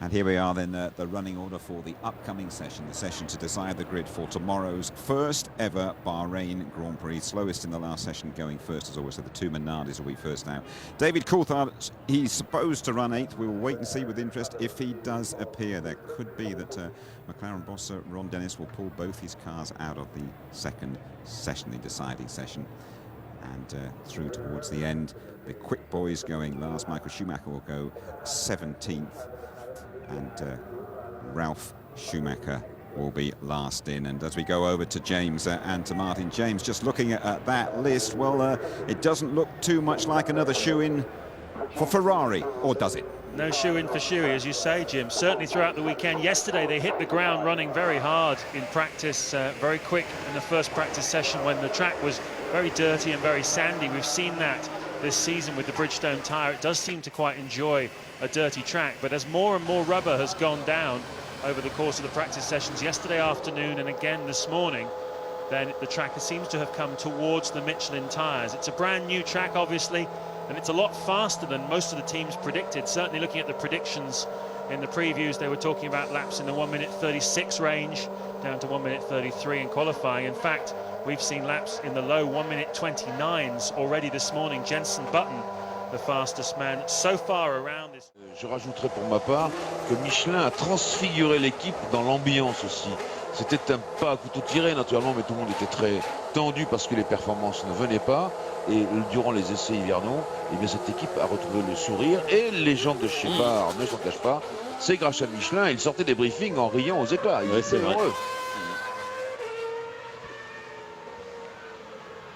And here we are then, the running order for the upcoming session, the session to decide the grid for tomorrow's first ever Bahrain Grand Prix. Slowest in the last session going first, as always, so the two Minardis will be first now. David Coulthard, he's supposed to run 8th. We will wait and see with interest if he does appear. There could be that McLaren boss Ron Dennis will pull both his cars out of the second session, the deciding session. And through towards the end, the quick boys going last. Michael Schumacher will go 17th. And Ralf Schumacher will be last in. And as we go over to James and to Martin, James, just looking at that list, well, it doesn't look too much like another shoe-in for Ferrari, or does it? No shoe-in for Shuey, as you say, Jim. Certainly throughout the weekend. Yesterday they hit the ground running very hard in practice, very quick in the first practice session when the track was very dirty and very sandy. We've seen that this season with the Bridgestone tyre. It does seem to quite enjoy a dirty track, but as more and more rubber has gone down over the course of the practice sessions yesterday afternoon and again this morning, then the track seems to have come towards the Michelin tyres. It's a brand new track, obviously, and it's a lot faster than most of the teams predicted. Certainly looking at the predictions in the previews, they were talking about laps in the 1:36 range down to 1:33 in qualifying. In fact, we've seen laps in the low 1:29s already this morning. Jenson Button, the fastest man so far around this. Je rajouterais pour ma part que Michelin a transfiguré l'équipe dans l'ambiance aussi. C'était un pas à couteau tiré naturellement, mais tout le monde était très tendu parce que les performances ne venaient pas. Et durant les essais hivernaux, eh bien, cette équipe a retrouvé le sourire. Et les gens de Shepard ne s'en cachent pas. C'est grâce à Michelin. Ils sortaient des briefings en riant aux éclats. Ils étaient heureux.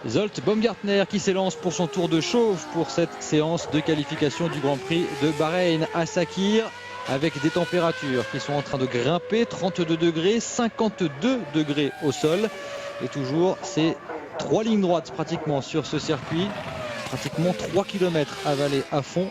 Zsolt Baumgartner qui s'élance pour son tour de chauffe pour cette séance de qualification du Grand Prix de Bahreïn à Sakhir, avec des températures qui sont en train de grimper, 32 degrés, 52 degrés au sol, et toujours ces 3 lignes droites pratiquement sur ce circuit, pratiquement 3 km avalés à fond.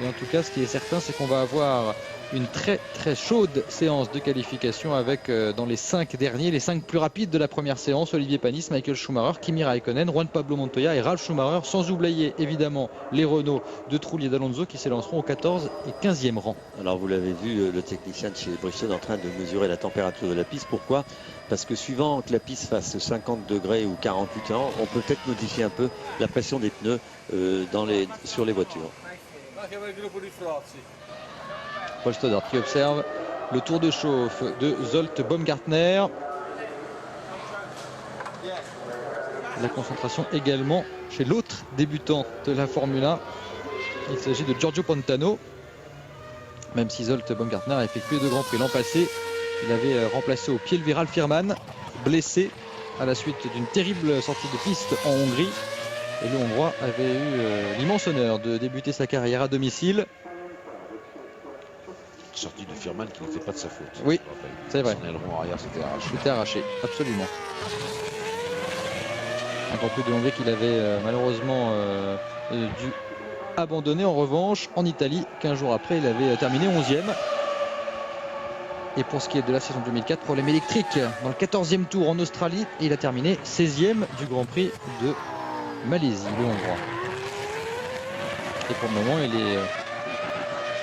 Et en tout cas, ce qui est certain, c'est qu'on va avoir une très très chaude séance de qualification avec dans les 5 derniers, les 5 plus rapides de la première séance, Olivier Panis, Michael Schumacher, Kimi Raikkonen, Juan Pablo Montoya et Ralf Schumacher, sans oublier évidemment les Renault de Trulli et d'Alonso qui s'élanceront au 14 et 15e rang. Alors vous l'avez vu, le technicien de chez Bridgestone en train de mesurer la température de la piste. Pourquoi? Parce que suivant que la piste fasse 50 degrés ou 48 ans, on peut peut-être modifier un peu la pression des pneus sur les voitures. Paul Stoddart qui observe le tour de chauffe de Zsolt Baumgartner. La concentration également chez l'autre débutant de la Formule 1. Il s'agit de Giorgio Pantano. Même si Zsolt Baumgartner a effectué 2 grands prix l'an passé, il avait remplacé au pied le Ralf Firman, blessé à la suite d'une terrible sortie de piste en Hongrie. Et le Hongrois avait eu l'immense honneur de débuter sa carrière à domicile. Sortie de Firman qui n'était pas de sa faute. Oui, c'est vrai. Son aileron arrière s'était arraché. C'était arraché, absolument. Un Grand Prix de Hongrie qu'il avait malheureusement dû abandonner. En revanche, en Italie, 15 jours après, il avait terminé 11e. Et pour ce qui est de la saison 2004, problème électrique dans le 14e tour en Australie. Et il a terminé 16e du Grand Prix de Malaisie, le Hongrois. Et pour le moment,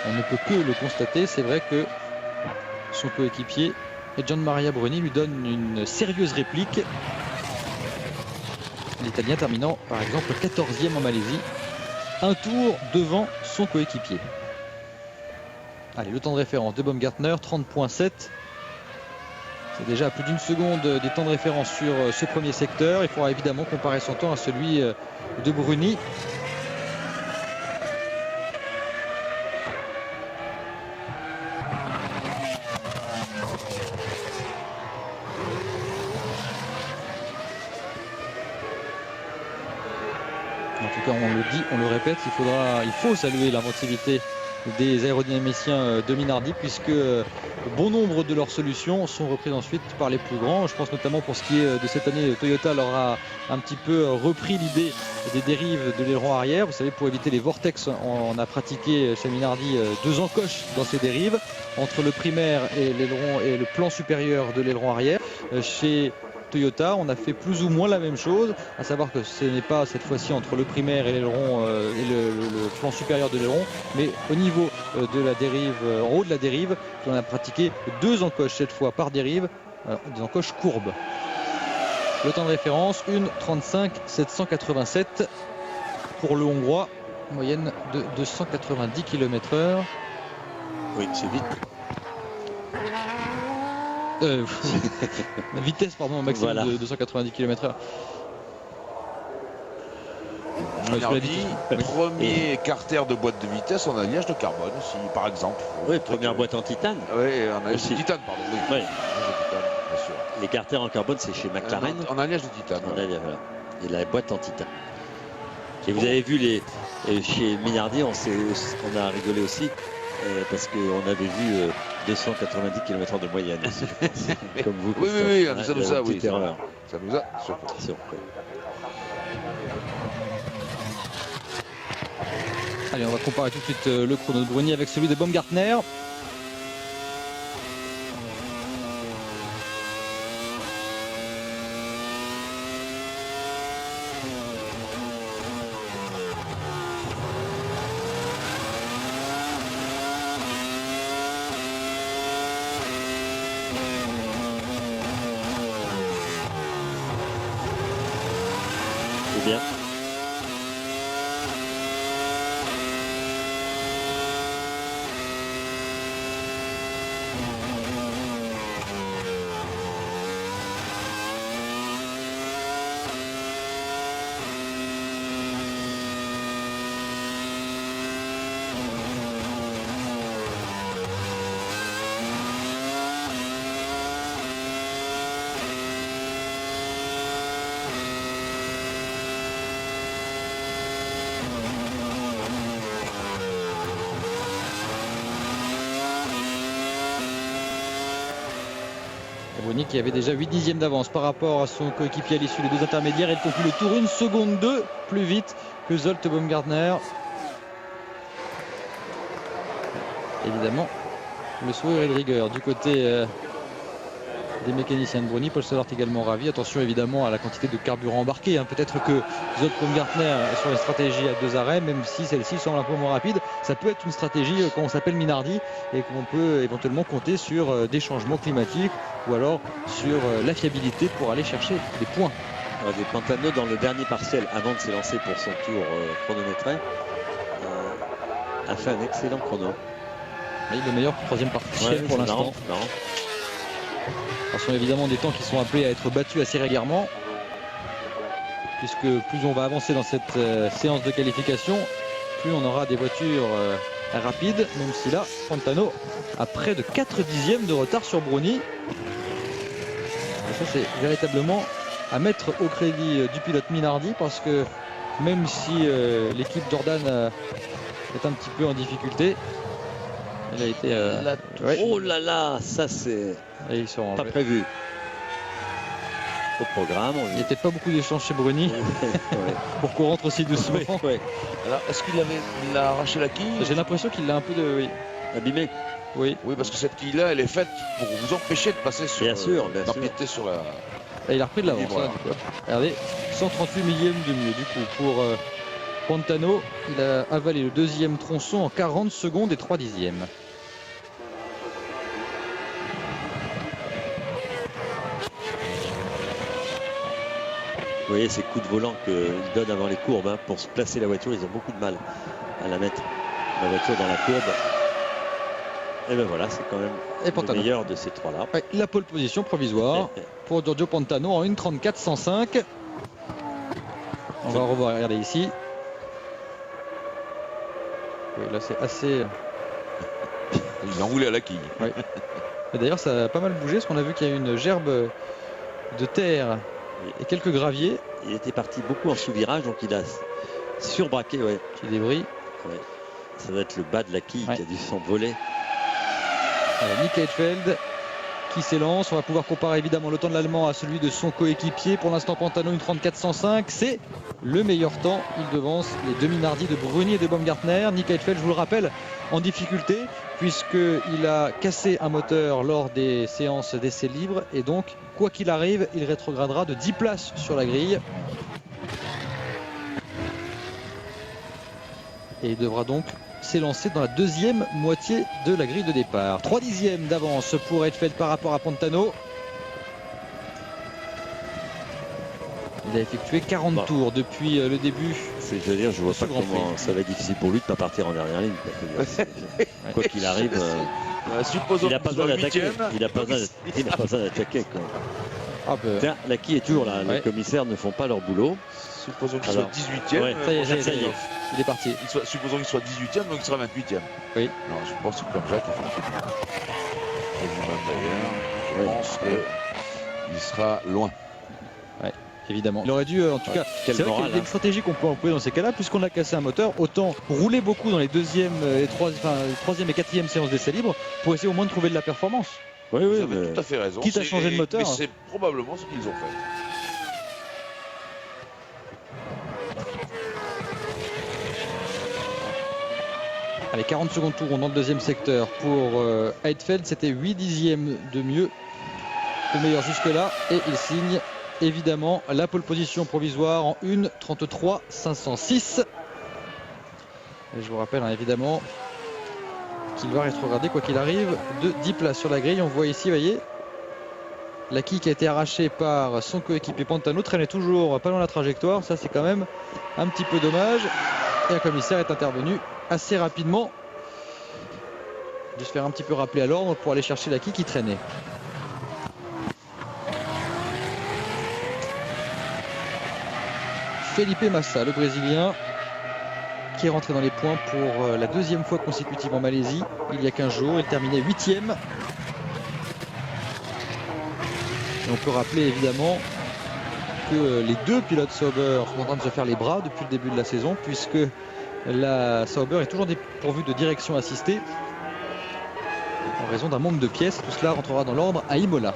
on ne peut que le constater. C'est vrai que son coéquipier, Gian Maria Bruni, lui donne une sérieuse réplique. L'Italien terminant par exemple 14e en Malaisie, un tour devant son coéquipier. Allez, le temps de référence de Baumgartner, 30.7. C'est déjà à plus d'une seconde des temps de référence sur ce premier secteur. Il faudra évidemment comparer son temps à celui de Bruni. En tout cas, on le dit, on le répète, il faut saluer l'inventivité des aérodynamiciens de Minardi, puisque bon nombre de leurs solutions sont reprises ensuite par les plus grands. Je pense notamment pour ce qui est de cette année, Toyota leur a un petit peu repris l'idée des dérives de l'aileron arrière. Vous savez, pour éviter les vortex, on a pratiqué chez Minardi 2 encoches dans ces dérives, entre le primaire et l'aileron et le plan supérieur de l'aileron arrière. Chez Toyota. On a fait plus ou moins la même chose, à savoir que ce n'est pas cette fois-ci entre le primaire et l'aileron et le plan supérieur de l'aileron, mais au niveau de la dérive, en haut de la dérive, on a pratiqué 2 encoches cette fois par dérive, des encoches courbes. Le temps de référence 1:35,787 pour le Hongrois, moyenne de 290 km/h. Oui, c'est vite. Vitesse, pardon, maximum Voilà. de 290 km/h. Minardi, premier carter de boîte de vitesse en alliage de carbone aussi, par exemple. Oui, première boîte en titane. Oui, en alliage Aussi. de titane, pardon. Oui. Oui. Alliage de titane, bien sûr. Les carters en carbone, c'est chez McLaren. En alliage de titane. En alliage, voilà. Et la boîte en titane. Et vous avez vu chez Minardi, on a rigolé aussi parce qu'on avait vu 290 km/h de moyenne aussi, je pense. Comme vous. Oui, Christophe. oui, Voilà, ça nous il y a, une petite oui, erreur. ça nous a surpris. Surpris. Allez, on va comparer tout de suite le chrono de Bruni avec celui de Baumgartner. C'est bien. Bruni qui avait déjà 8 dixièmes d'avance par rapport à son coéquipier à l'issue des 2 intermédiaires. Il conclut le tour 1 seconde 2 plus vite que Zsolt Baumgartner. Évidemment, le sourire est de rigueur du côté des mécaniciens de Bruni. Paul Sollart également ravi. Attention évidemment à la quantité de carburant embarqué. Peut-être que Zsolt Baumgartner est sur une stratégie à 2 arrêts, même si celle-ci semble un peu moins rapide. Ça peut être une stratégie quand on s'appelle Minardi et qu'on peut éventuellement compter sur des changements climatiques ou alors sur la fiabilité pour aller chercher des points. Alors, des Pantano dans le dernier partiel avant de s'élancer pour son tour chronométré a fait un excellent chrono. Oui, le meilleur troisième partiel pour l'instant. Ce sont évidemment des temps qui sont appelés à être battus assez régulièrement, puisque plus on va avancer dans cette séance de qualification, plus on aura des voitures rapides, même si là, Pantano a près de 4 dixièmes de retard sur Bruni. Et ça, c'est véritablement à mettre au crédit du pilote Minardi, parce que même si l'équipe Jordan est un petit peu en difficulté, elle a été... Oh là là, ça c'est pas prévu. Au programme. Il n'y était pas beaucoup d'échanges chez Bruni pour qu'on rentre aussi doucement. Ouais. Alors, est-ce qu'il a arraché la quille? J'ai l'impression qu'il l'a un peu abîmé. Oui. Oui, parce que cette quille-là, elle est faite pour vous empêcher de passer sur. Bien sûr, d'empiéter sur la. Et il a repris de l'avance. Voilà. Regardez, 138 millièmes de mieux du coup pour Pantano. Il a avalé le deuxième tronçon en 40 secondes et 3 dixièmes. Vous voyez ces coups de volant qu'ils donnent avant les courbes pour se placer la voiture, ils ont beaucoup de mal à la mettre la voiture dans la courbe. Et ben voilà, c'est quand même le meilleur de ces trois-là. Ouais, la pole position provisoire pour Giorgio Pantano en 1:34,105. On va revoir, regardez ici. Oui, là c'est assez... Il enroulé à la quille. Ouais. D'ailleurs ça a pas mal bougé parce qu'on a vu qu'il y a une gerbe de terre et quelques graviers. Il était parti beaucoup en sous-virage, donc il a surbraqué. Ouais. Petit débris. Ouais. Ça doit être le bas de la quille qui a dû s'envoler. Nick Heidfeld qui s'élance. On va pouvoir comparer évidemment le temps de l'Allemand à celui de son coéquipier. Pour l'instant, Pantano, une 34,105. C'est le meilleur temps. Il devance les demi-nardis de Bruni et de Baumgartner. Nick Heidfeld, je vous le rappelle, en difficulté, puisqu'il a cassé un moteur lors des séances d'essais libres. Et donc, quoi qu'il arrive, il rétrogradera de 10 places sur la grille. Et il devra donc s'élancer dans la deuxième moitié de la grille de départ. 3 dixièmes d'avance pour Heidfeld par rapport à Pantano. Il a effectué 40 tours depuis le début. Je veux dire, je vois pas comment ça va être difficile pour lui de ne pas partir en dernière ligne. Quoi qu'il arrive, il n'a pas besoin d'attaquer. Il n'a pas besoin d'attaquer. Tiens, Laki est toujours là. Les commissaires ne font pas leur boulot. Supposons qu'il soit 18e. Ouais, ça y est, il est parti. Supposons qu'il soit 18e, donc il sera 28e. Oui. Alors, je pense que comme Jacques, je pense qu'il sera loin. Ouais, évidemment. Il aurait dû, en tout cas, c'est vrai qu'il y a une stratégie qu'on peut employer dans ces cas-là, puisqu'on a cassé un moteur, autant rouler beaucoup dans les troisième et quatrième séances d'essai libre pour essayer au moins de trouver de la performance. Oui, vous avez tout à fait raison. Quitte à changer de moteur. Mais c'est probablement ce qu'ils ont fait. Allez, 40 secondes tour dans le deuxième secteur pour Heidfeld. C'était 8 dixièmes de mieux, le meilleur jusque-là. Et il signe évidemment la pole position provisoire en 1:33,506. Et je vous rappelle évidemment qu'il va rétrograder quoi qu'il arrive de 10 places sur la grille. On voit ici, vous voyez, Laki qui a été arraché par son coéquipier Pantano traînait toujours pas loin de la trajectoire. Ça, c'est quand même un petit peu dommage. Et un commissaire est intervenu assez rapidement, de se faire un petit peu rappeler à l'ordre pour aller chercher Laki qui traînait. Felipe Massa, le Brésilien, qui est rentré dans les points pour la deuxième fois consécutive en Malaisie il y a 15 jours. Il terminait 8e. Et on peut rappeler évidemment que les deux pilotes Sauber sont en train de se faire les bras depuis le début de la saison, puisque la Sauber est toujours dépourvue de direction assistée en raison d'un manque de pièces. Tout cela rentrera dans l'ordre à Imola.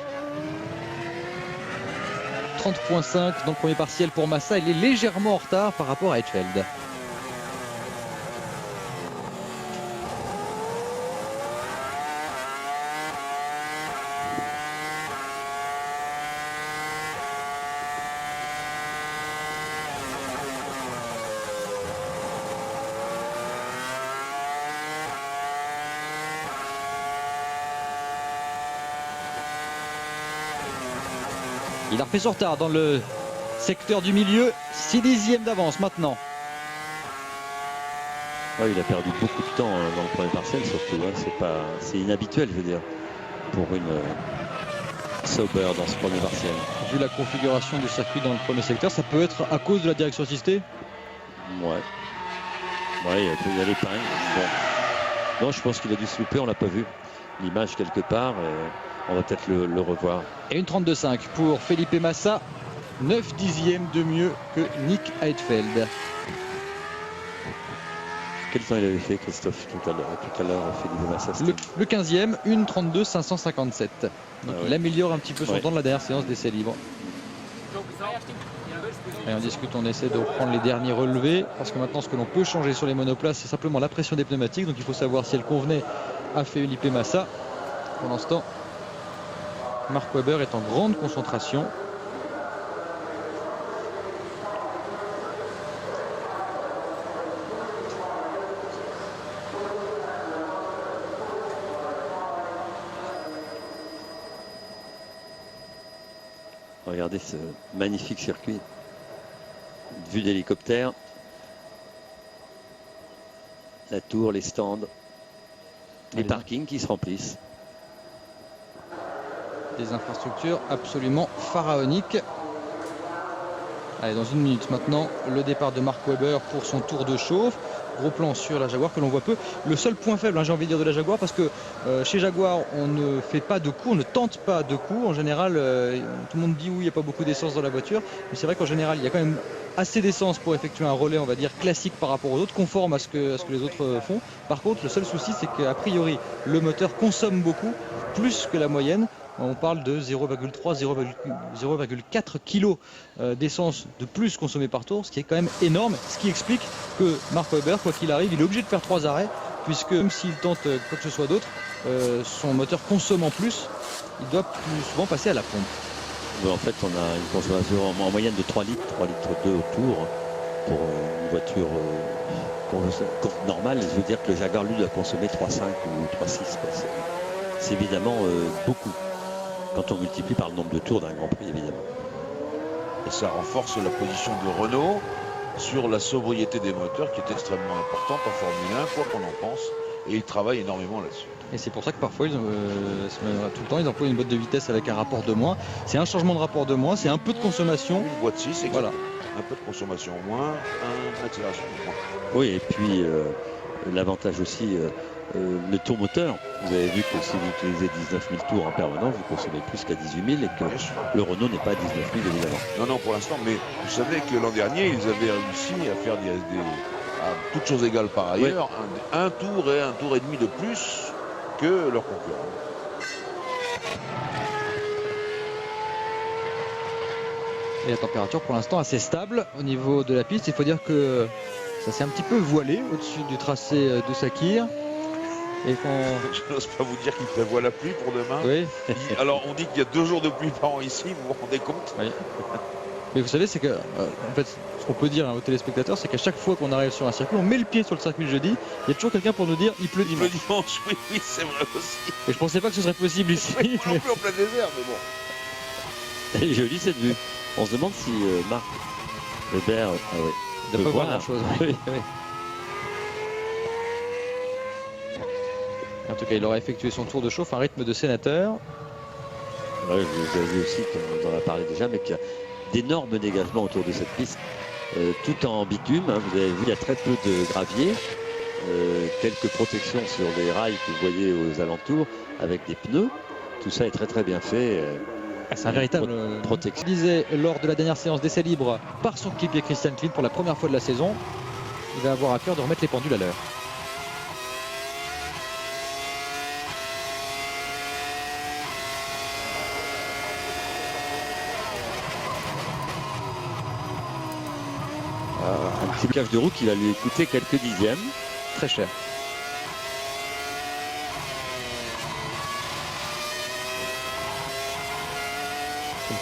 30,5 dans le premier partiel pour Massa. Il est légèrement en retard par rapport à Heidfeld. Il a refait son retard dans le secteur du milieu. 6 dixièmes d'avance maintenant. Ouais, il a perdu beaucoup de temps dans le premier partiel surtout. C'est inhabituel, je veux dire, pour une Sauber dans ce premier partiel. Vu la configuration du circuit dans le premier secteur, ça peut être à cause de la direction assistée. Ouais, il y a l'épingle. Bon. Non, je pense qu'il a dû se louper, on l'a pas vu. L'image quelque part. On va peut-être le revoir. Et une 32,5 pour Felipe Massa. 9 dixièmes de mieux que Nick Heidfeld. Quel temps il avait fait, Christophe, tout à l'heure, Felipe Massa? Le 15e, 1:32,557. Donc il améliore un petit peu son temps de la dernière séance d'essai libre. Et on discute, on essaie de reprendre les derniers relevés. Parce que maintenant, ce que l'on peut changer sur les monoplaces, c'est simplement la pression des pneumatiques. Donc il faut savoir si elle convenait à Felipe Massa. Pour l'instant, Mark Webber est en grande concentration. Regardez ce magnifique circuit. Vue d'hélicoptère. La tour, les stands. Les parkings qui se remplissent. Des infrastructures absolument pharaoniques. Allez, dans une minute maintenant, le départ de Mark Webber pour son tour de chauffe. Gros plan sur la Jaguar que l'on voit peu. Le seul point faible, j'ai envie de dire, de la Jaguar, parce que chez Jaguar, on ne fait pas de coups, on ne tente pas de coups. En général, tout le monde dit oui, il n'y a pas beaucoup d'essence dans la voiture. Mais c'est vrai qu'en général, il y a quand même assez d'essence pour effectuer un relais, on va dire, classique par rapport aux autres, conforme à ce que les autres font. Par contre, le seul souci, c'est qu'a priori, le moteur consomme beaucoup, plus que la moyenne. On parle de 0,3, 0,4 kg d'essence de plus consommée par tour, ce qui est quand même énorme, ce qui explique que Mark Webber, quoi qu'il arrive, il est obligé de faire 3 arrêts, puisque même s'il tente quoi que ce soit d'autre, son moteur consomme en plus, il doit plus souvent passer à la pompe. En fait, on a une consommation en moyenne de 3 litres 2 au tour pour une voiture normale. Je veux dire que le Jaguar, lui, doit consommer 3,5 ou 3,6. C'est évidemment beaucoup quand on multiplie par le nombre de tours d'un Grand Prix, évidemment. Et ça renforce la position de Renault sur la sobriété des moteurs, qui est extrêmement importante en Formule 1, quoi qu'on en pense. Et ils travaillent énormément là-dessus. Et c'est pour ça que parfois, tout le temps, ils emploient une boîte de vitesse avec un rapport de moins. C'est un changement de rapport de moins, c'est un peu de consommation. Une boîte 6, voilà. Un peu de consommation en moins, une accélération en moins. Oui, et puis l'avantage aussi, le tour moteur. Vous avez vu que si vous utilisez 19 000 tours en permanence, vous consommez plus qu'à 18 000 et que le Renault n'est pas à 19 000 évidemment. Non, pour l'instant, mais vous savez que l'an dernier, ils avaient réussi à faire à toutes choses égales par ailleurs, un tour et un tour et demi de plus que leurs concurrents. Et la température pour l'instant assez stable au niveau de la piste. Il faut dire que ça s'est un petit peu voilé au-dessus du tracé de Sakhir. Et je n'ose pas vous dire qu'il prévoit la pluie pour demain. Oui. Alors on dit qu'il y a 2 jours de pluie par an ici, vous vous rendez compte? Oui. Mais vous savez, c'est que en fait, ce qu'on peut dire aux téléspectateurs, c'est qu'à chaque fois qu'on arrive sur un circuit, on met le pied sur le circuit le jeudi, il y a toujours quelqu'un pour nous dire il pleut dimanche. Il pleut dimanche, oui, c'est vrai aussi. Et je pensais pas que ce serait possible ici. Oui, non plus en plein désert, mais bon. Elle est jolie cette vue. On se demande si Mark Webber il ne peut pas voir grand-chose. Oui. En tout cas, il aura effectué son tour de chauffe à un rythme de sénateur. Ouais, vous avez vu aussi, comme on en a parlé déjà, mais qu'il y a d'énormes dégagements autour de cette piste, tout en bitume. Hein, vous avez vu, il y a très peu de gravier, quelques protections sur les rails que vous voyez aux alentours, avec des pneus. Tout ça est très très bien fait. C'est un véritable protection. Il disait lors de la dernière séance d'essai libre par son équipier Christian Klien pour la première fois de la saison, il va avoir à cœur de remettre les pendules à l'heure. Un petit cage de roue qui va lui coûter quelques dixièmes. Très cher.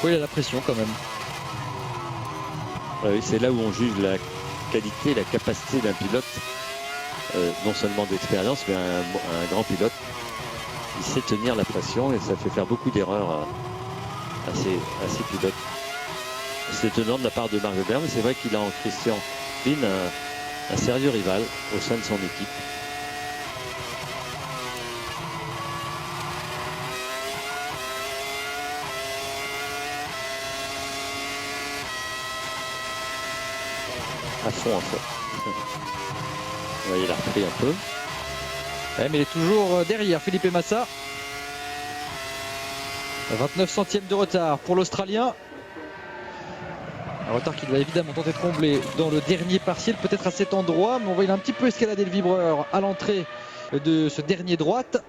Il a la pression quand même. Oui, c'est là où on juge la qualité, la capacité d'un pilote, non seulement d'expérience, mais un grand pilote. Il sait tenir la pression et ça fait faire beaucoup d'erreurs à ses pilotes. C'est étonnant de la part de Mark Webber, mais c'est vrai qu'il a en Christian Klien un sérieux rival au sein de son équipe. À fond. Vous voyez, il a repris un peu. Ouais, mais il est toujours derrière Felipe Massa. 29 centièmes de retard pour l'Australien. Un retard qu'il va évidemment tenter de combler dans le dernier partiel, peut-être à cet endroit, mais on voit il a un petit peu escaladé le vibreur à l'entrée de ce dernier droite.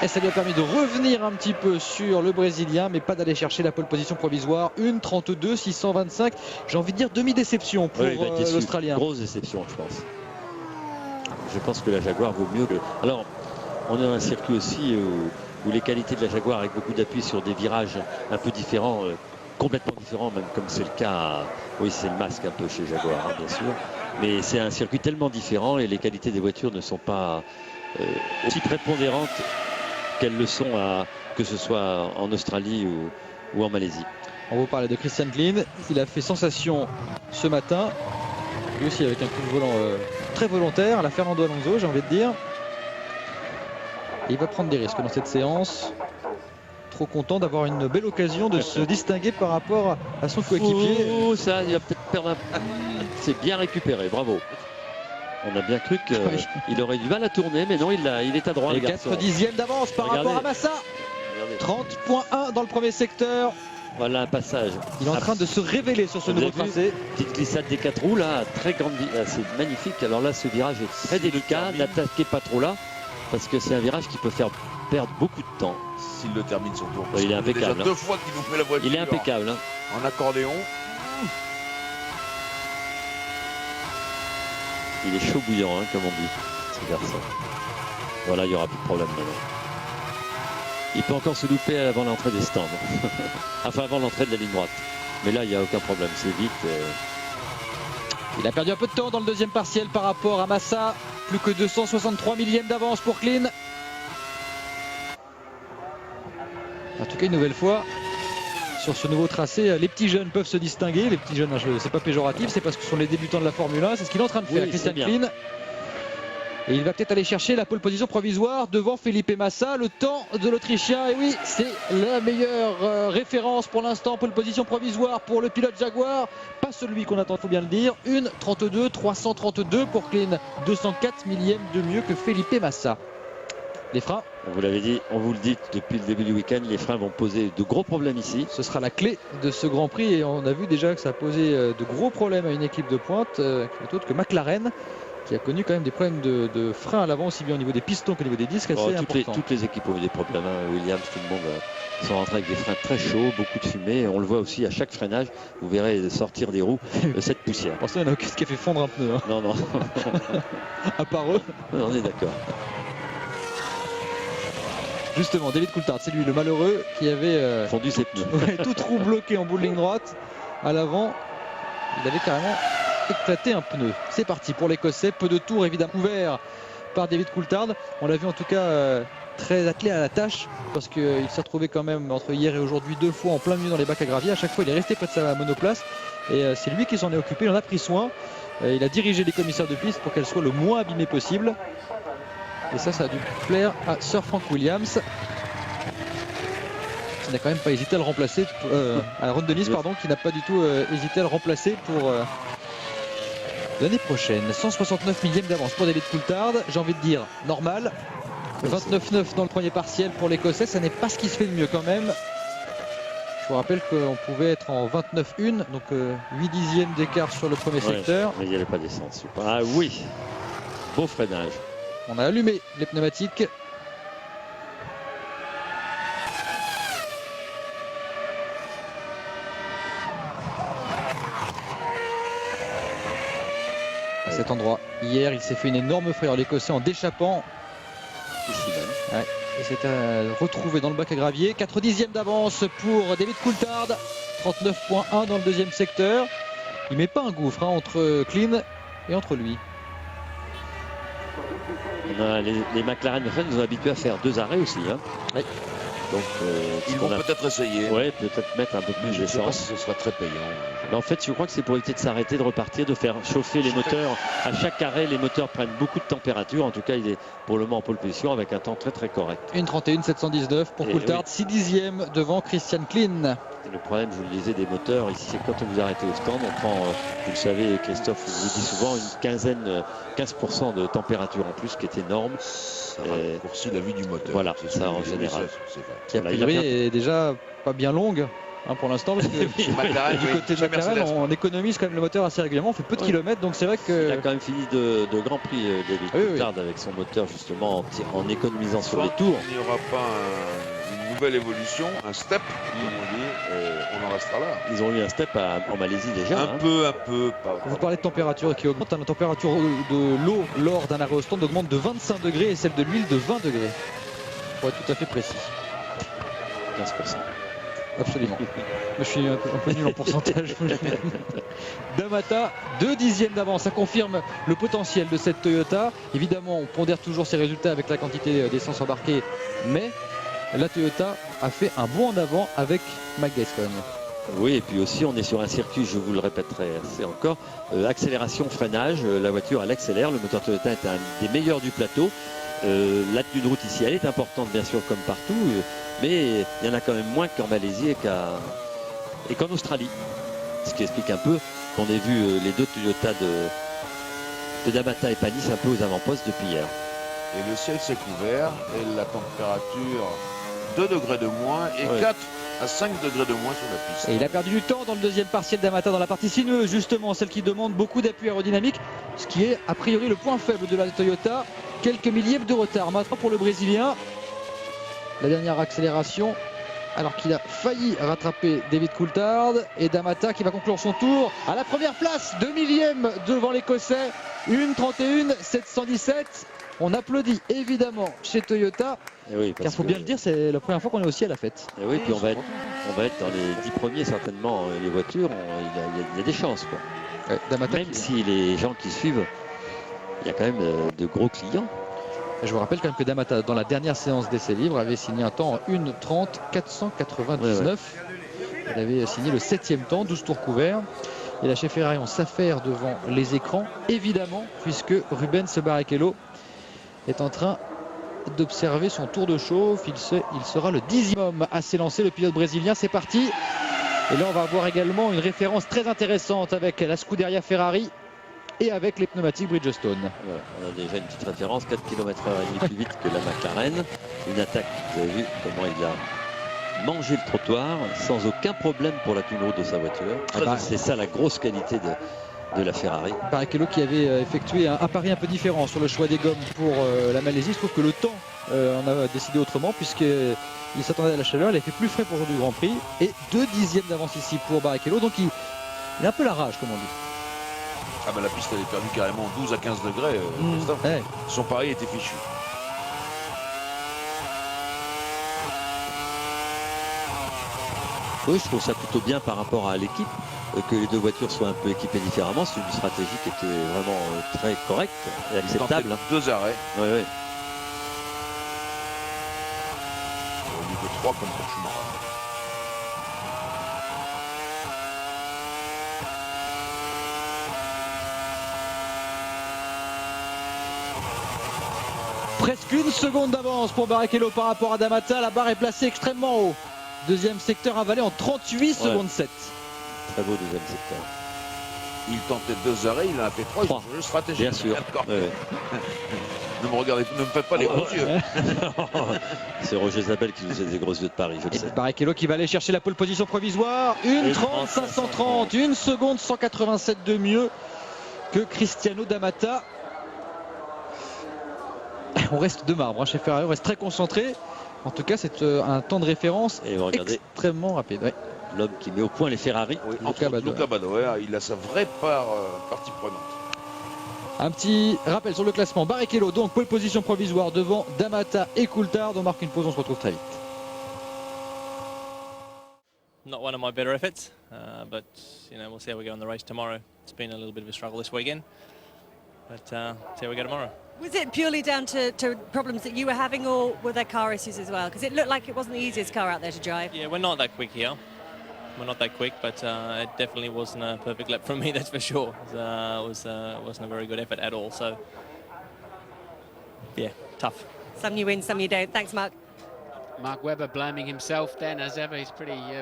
Et ça lui a permis de revenir un petit peu sur le Brésilien, mais pas d'aller chercher la pole position provisoire. 1,32 625. J'ai envie de dire demi-déception pour l'Australien. Grosse déception, je pense. Je pense que la Jaguar vaut mieux que... Alors, on a un circuit aussi où les qualités de la Jaguar, avec beaucoup d'appui sur des virages un peu différents, complètement différents, même comme c'est le cas... Oui, c'est le masque un peu chez Jaguar, hein, bien sûr. Mais c'est un circuit tellement différent et les qualités des voitures ne sont pas aussi prépondérantes qu'elles le sont que ce soit en Australie ou en Malaisie. On vous parlait de Christian Klien. Il a fait sensation ce matin. Lui aussi avec un coup de volant très volontaire à la Fernando Alonso, j'ai envie de dire. Et il va prendre des risques dans cette séance. Trop content d'avoir une belle occasion de se distinguer par rapport à son coéquipier. Oh, ça, il va peut-être perdre un... C'est bien récupéré, bravo. On a bien cru qu'il aurait du mal à tourner, mais non, il est à droite. Et 4 dixièmes d'avance par rapport à Massa. 30,1 dans le premier secteur. Voilà un passage. Il est en train de se révéler sur ce nouveau tracé. Petite glissade des 4 roues là, très grande. C'est magnifique. Alors là, ce virage est très délicat. N'attaquez pas trop là. parce que c'est un virage qui peut faire perdre beaucoup de temps. S'il le termine son tour. Il est impeccable. Déjà 2 fois qu'il nous fait la voiture. Il est impeccable. Hein. En accordéon. Il est chaud bouillant, hein, comme on dit, ce garçon. Voilà, il n'y aura plus de problème maintenant. Il peut encore se louper avant l'entrée des stands. Enfin, avant l'entrée de la ligne droite. Mais là, il n'y a aucun problème, c'est vite. Il a perdu un peu de temps dans le deuxième partiel par rapport à Massa. Plus que 263 millièmes d'avance pour Klein. En tout cas, une nouvelle fois, sur ce nouveau tracé, les petits jeunes peuvent se distinguer. Les petits jeunes, c'est pas péjoratif, c'est parce que ce sont les débutants de la Formule 1. C'est ce qu'il est en train de faire, Christian Klein. Et il va peut-être aller chercher la pole position provisoire devant Felipe Massa, le temps de l'Autrichien. Et oui, c'est la meilleure référence pour l'instant, pole position provisoire pour le pilote Jaguar. Pas celui qu'on attend, il faut bien le dire. 1:32.332 pour Klein. 204 millièmes de mieux que Felipe Massa. Les freins. On vous l'avait dit, on vous le dit depuis le début du week-end, les freins vont poser de gros problèmes ici. Ce sera la clé de ce Grand Prix et on a vu déjà que ça a posé de gros problèmes à une équipe de pointe, qui est autre que McLaren, qui a connu quand même des problèmes de freins à l'avant, aussi bien au niveau des pistons qu'au niveau des disques, assez importants. Toutes les équipes ont eu des problèmes. Hein. Williams, tout le monde sont rentrés avec des freins très chauds, beaucoup de fumée. Et on le voit aussi à chaque freinage, vous verrez sortir des roues cette poussière. Pour ça, il n'y en a aucun qui a fait fondre un pneu. Hein. Non, non. À part eux. On est d'accord. Justement, David Coulthard, c'est lui le malheureux qui avait fondu ses pneus. Tout trou bloqué en bout de ligne droite. À l'avant, il avait carrément éclaté un pneu. C'est parti pour l'Écossais. Peu de tours évidemment couverts par David Coulthard. On l'a vu en tout cas très attelé à la tâche parce qu'il s'est retrouvé quand même entre hier et aujourd'hui 2 fois en plein milieu dans les bacs à gravier. À chaque fois, il est resté près de sa monoplace et c'est lui qui s'en est occupé. Il en a pris soin. Il a dirigé les commissaires de piste pour qu'elle soit le moins abîmée possible. Et ça a dû plaire à Sir Frank Williams, qui n'a quand même pas hésité à le remplacer, à Ron Dennis, pardon, qui n'a pas du tout hésité à le remplacer pour l'année prochaine. 169 millièmes d'avance pour David Coulthard, j'ai envie de dire normal. 29,9 dans le premier partiel pour l'Écossais, ça n'est pas ce qui se fait de mieux quand même. Je vous rappelle qu'on pouvait être en 29,1, donc 8 dixièmes d'écart sur le premier secteur. Mais il n'y avait pas d'essence. Ah oui, beau freinage. On a allumé les pneumatiques. À cet endroit, hier, il s'est fait une énorme frayeur, l'Écossais, en déchappant. Ici même. Ouais. Et c'est retrouvé dans le bac à gravier. 4 dixièmes d'avance pour David Coulthard. 39,1 dans le deuxième secteur. Il met pas un gouffre entre Klein et entre lui. Les McLaren nous ont habitués à faire 2 arrêts aussi. Hein. Oui. Donc, ils vont peut-être essayer. Oui, peut-être mettre un peu plus d'essence. Ce sera très payant. Mais en fait, je crois que c'est pour éviter de s'arrêter, de repartir, de faire chauffer les moteurs. À chaque arrêt, les moteurs prennent beaucoup de température. En tout cas, il est pour le moment en pole position avec un temps très très correct. 1:31.719 pour Coulthard, oui. 6 dixièmes devant Christian Klein. Le problème, je vous le disais, des moteurs, ici, c'est quand vous arrêtez au stand, on prend, vous le savez, Christophe vous dit souvent, une 15% de température en plus, ce qui est énorme. Ça raccourcit la vie du moteur. Voilà, ça en général. Qui a priori est déjà pas bien longue. pour l'instant, parce que McLaren, du côté de McLaren, on économise quand même le moteur assez régulièrement, on fait peu de kilomètres, donc c'est vrai que... Il a quand même fini de Grand Prix David Coulthard avec son moteur justement en économisant sur les tours. Il n'y aura pas une nouvelle évolution, un step, comme on dit, on en restera là. Ils ont eu un step en Malaisie déjà. Un peu. Vous parlez de température qui augmente, la température de l'eau lors d'un arrêt au stand augmente de 25 degrés et celle de l'huile de 20 degrés. Pour être tout à fait précis. 15%. Absolument. Je suis un peu nul en pourcentage. D'Amata, 2 dixièmes d'avance. Ça confirme le potentiel de cette Toyota. Évidemment, on pondère toujours ses résultats avec la quantité d'essence embarquée. Mais la Toyota a fait un bond en avant avec Mike Gascoigne. Oui, et puis aussi, on est sur un circuit, je vous le répéterai assez encore, accélération, freinage. La voiture, elle accélère. Le moteur Toyota est un des meilleurs du plateau. La tenue de route ici, elle est importante bien sûr comme partout, mais il y en a quand même moins qu'en Malaisie et qu'en Australie. Ce qui explique un peu qu'on ait vu les deux Toyota de D'Amata et Panis un peu aux avant-postes depuis hier. Et le ciel s'est couvert et la température 2 degrés de moins et Ouais. 4 à 5 degrés de moins sur la piste. Et il a perdu du temps dans le deuxième partiel d'Amata, dans la partie sinueuse, justement, celle qui demande beaucoup d'appui aérodynamique, ce qui est a priori le point faible de la Toyota. Quelques millièmes de retard maintenant pour le Brésilien. La dernière accélération, alors qu'il a failli rattraper David Coulthard, et D'Amata qui va conclure son tour à la première place, 2 millièmes devant l'Écossais, 1:31,717. On applaudit évidemment chez Toyota, Et oui, car parce il faut que- bien le dire, c'est la première fois qu'on est aussi à la fête. et oui, puis on va être dans les 10 premiers certainement. Les voitures, il y a des chances, quoi. D'Amata Même qui- si les gens qui suivent, il y a quand même de gros clients. Je vous rappelle quand même que D'Amata, dans la dernière séance d'essai libre, avait signé un temps en 1:30,499. Il avait signé le 7e temps, 12 tours couverts. Et là, chez Ferrari, on s'affaire devant les écrans, évidemment, puisque Rubens Barrichello est en train d'observer son tour de chauffe. Il sera le 10e homme à s'élancer, le pilote brésilien. C'est parti. Et là, on va avoir également une référence très intéressante avec la Scuderia Ferrari et avec les pneumatiques Bridgestone. Voilà, on a déjà une petite référence, 4 km/h plus vite que la McLaren. Une attaque, vous avez vu comment il a mangé le trottoir sans aucun problème pour la tenue haute de sa voiture. C'est ça la grosse qualité de la Ferrari. Barrichello qui avait effectué un pari un peu différent sur le choix des gommes pour la Malaisie. Je trouve que le temps en a décidé autrement, puisqu'il s'attendait à la chaleur. Il a fait plus frais pour le jour du Grand Prix et 2 dixièmes d'avance ici pour Barrichello. Donc il a un peu la rage, comme on dit. Ah ben la piste elle est perdue carrément 12 à 15 degrés. Christophe. Ouais. Son pari était fichu. Oui, je trouve ça plutôt bien par rapport à l'équipe, que les deux voitures soient un peu équipées différemment. C'est une stratégie qui était vraiment très correcte et acceptable. 2 arrêts Oui, oui. au lieu de 3 comme pour Schumacher. Presque 1 seconde d'avance pour Barrichello par rapport à D'Amata. La barre est placée extrêmement haut. Deuxième secteur avalé en 38 secondes 7. Très beau deuxième secteur. Il tentait 2 arrêts, il en a fait 3. Trois. Je stratégie. Bien sûr. D'accord. Oui, oui. Ne me regardez, ne me faites pas les gros yeux. C'est Roger Zabel qui nous faisait des gros yeux de Paris, je le Et sais. Barrichello qui va aller chercher la pole position provisoire. 1:30,530. 1 seconde 187 de mieux que Cristiano D'Amata. On reste de marbre chez Ferrari, on reste très concentré. En tout cas, c'est un temps de référence Et regardez extrêmement rapide. Ouais. l'homme qui met au point les Ferrari. Oui, Luca Badoer. Luca Badoer, il a sa vraie partie prenante. Un petit rappel sur le classement. Barrichello, donc pole position provisoire devant D'Amata et Coulthard. On marque une pause, on se retrouve très vite. Not one of my better efforts, but we'll see how we go on the race tomorrow. It's been a little bit of a struggle this weekend, but see how we go tomorrow. Was it purely down to problems that you were having, or were there car issues as well? Because it looked like it wasn't the easiest car out there to drive. Yeah, we're not that quick here. We're not that quick, but it definitely wasn't a perfect lap from me, that's for sure. It wasn't a very good effort at all, so yeah, tough. Some you win, some you don't. Thanks, Mark. Mark Webber blaming himself then, as ever. He's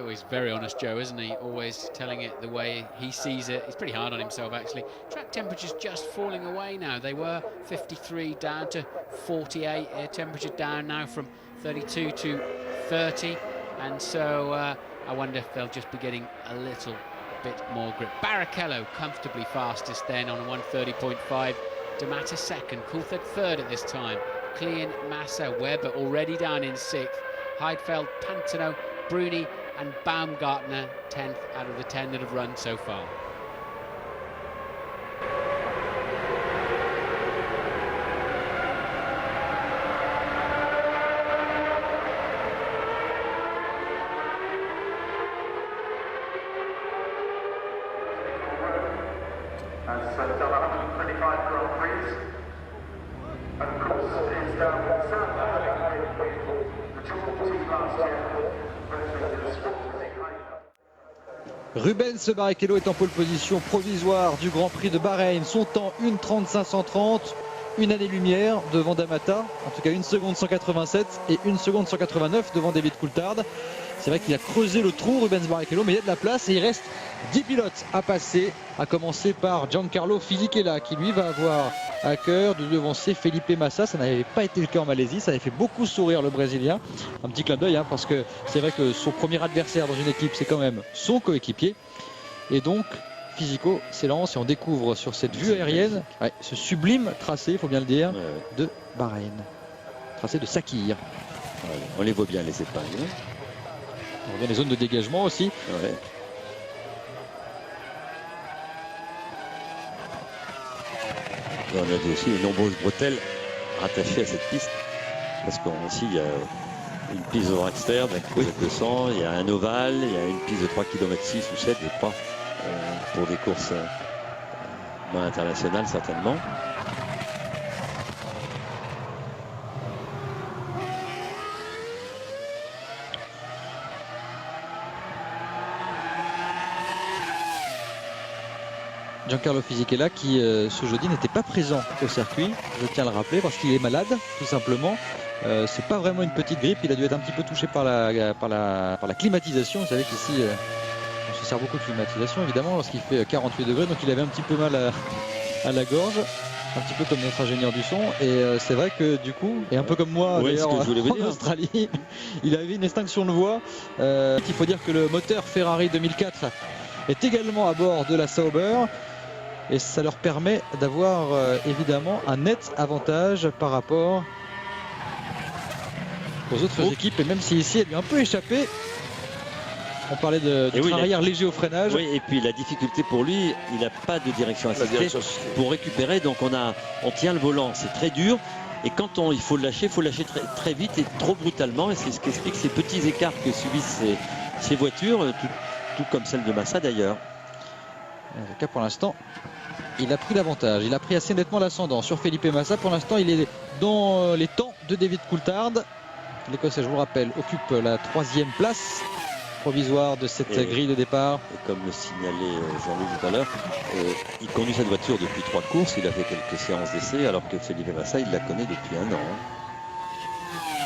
he's very honest, Joe, isn't he? Always telling it the way he sees it. He's pretty hard on himself, actually. Track temperatures just falling away now. They were 53 down to 48. Air temperature down now from 32 to 30. And so I wonder if they'll just be getting a little bit more grip. Barrichello comfortably fastest then on a 1:30.5. D'Amata second, Coulthard third at this time. Klein, Massa, Webber already down in sixth. Heidfeld, Pantano, Bruni and Baumgartner 10th out of the 10 that have run so far. Has done 125 Grand Prix, and of course is certainly the Tour team last year, but the sport Rubens Barrichello est en pole position provisoire du Grand Prix de Bahreïn. Son temps 1:30,530, une année-lumière devant D'Amata, en tout cas 1 seconde 187 et 1 seconde 189 devant David Coulthard. C'est vrai qu'il a creusé le trou, Rubens Barrichello, mais il y a de la place et il reste 10 pilotes à passer, à commencer par Giancarlo Fisichella qui lui va avoir à cœur de devancer Felipe Massa. Ça n'avait pas été le cas en Malaisie, ça avait fait beaucoup sourire le Brésilien. Un petit clin d'œil parce que c'est vrai que son premier adversaire dans une équipe, c'est quand même son coéquipier. Et donc Fisico s'élance et on découvre sur cette vue aérienne ce sublime tracé, il faut bien le dire, de Bahreïn. Tracé de Sakir. On les voit bien les épingles. On voit les zones de dégagement aussi. Ouais. Et on a aussi de nombreuses bretelles rattachées à cette piste. Parce qu'ici, il y a une piste de dragster d'un kilomètre 200, il y a un ovale, il y a une piste de 3 km 6 ou 7, je crois, pour des courses non internationales certainement. Giancarlo Fisichella qui ce jeudi n'était pas présent au circuit, je tiens à le rappeler, parce qu'il est malade tout simplement. C'est pas vraiment une petite grippe, il a dû être un petit peu touché par la climatisation. Vous savez qu'ici on se sert beaucoup de climatisation évidemment lorsqu'il fait 48 degrés, donc il avait un petit peu mal à la gorge, un petit peu comme notre ingénieur du son, et c'est vrai que du coup, et un peu comme moi d'ailleurs en Australie, il avait une extinction de voix. Il faut dire que le moteur Ferrari 2004 est également à bord de la Sauber. Et ça leur permet d'avoir évidemment un net avantage par rapport aux autres équipes. Et même si ici elle lui a un peu échappé, on parlait de train arrière léger au freinage. Oui, et puis la difficulté pour lui, il n'a pas de direction assistée pour récupérer. Donc on tient le volant, c'est très dur. Et quand il faut le lâcher très, très vite et trop brutalement. Et c'est ce qui explique ces petits écarts que subissent ces voitures, tout comme celle de Massa d'ailleurs. En tout cas pour l'instant, il a pris l'avantage, il a pris assez nettement l'ascendant sur Felipe Massa. Pour l'instant il est dans les temps de David Coulthard. L'Écossais, je vous le rappelle, occupe la 3e place provisoire de cette grille de départ. Et comme le signalait Jean-Louis tout à l'heure, il conduit cette voiture depuis 3 courses, il a fait quelques séances d'essai, alors que Felipe Massa il la connaît depuis 1 an.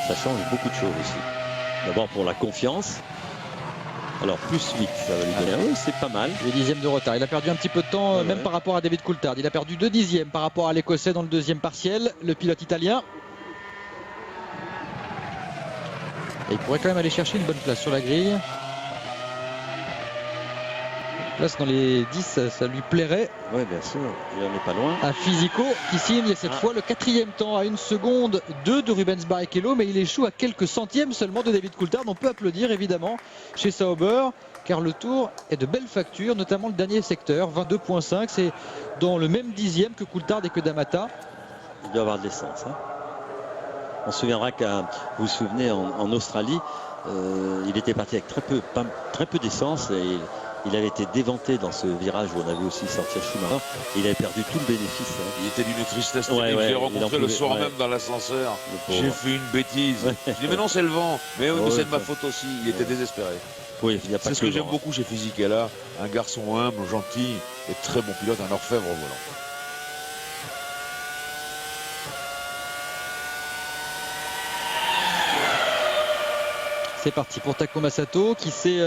Ça change beaucoup de choses aussi. D'abord pour la confiance. Alors plus 8, ça va lui donner. C'est pas mal. Les 10e de retard. Il a perdu un petit peu de temps, même par rapport à David Coulthard. Il a perdu 2 dixièmes par rapport à l'Écossais dans le 2e partiel, le pilote italien. Et il pourrait quand même aller chercher une bonne place sur la grille. Place dans les 10, ça lui plairait. Oui, bien sûr, il en est pas loin. À Fisico qui signe cette fois le 4e temps à 1 seconde 2 de Rubens Barrichello, mais il échoue à quelques centièmes seulement de David Coulthard. On peut applaudir évidemment chez Sauber, car le tour est de belle facture, notamment le dernier secteur, 22.5. C'est dans le même dixième que Coulthard et que D'Amata. Il doit avoir de l'essence. On se souviendra vous vous souvenez, en Australie, il était parti avec très peu d'essence et il avait été déventé dans ce virage où on avait aussi sorti Schumacher. Et il avait perdu tout le bénéfice. Il était d'une tristesse. Je l'ai rencontré le soir même dans l'ascenseur. J'ai fait une bêtise. Je dis mais non, c'est le vent. Mais oui, mais c'est de ma faute aussi. Il était désespéré. Oui, c'est ce que j'aime beaucoup chez Fisichella. Un garçon humble, gentil et très bon pilote, un orfèvre au volant. C'est parti pour Takuma Sato qui s'est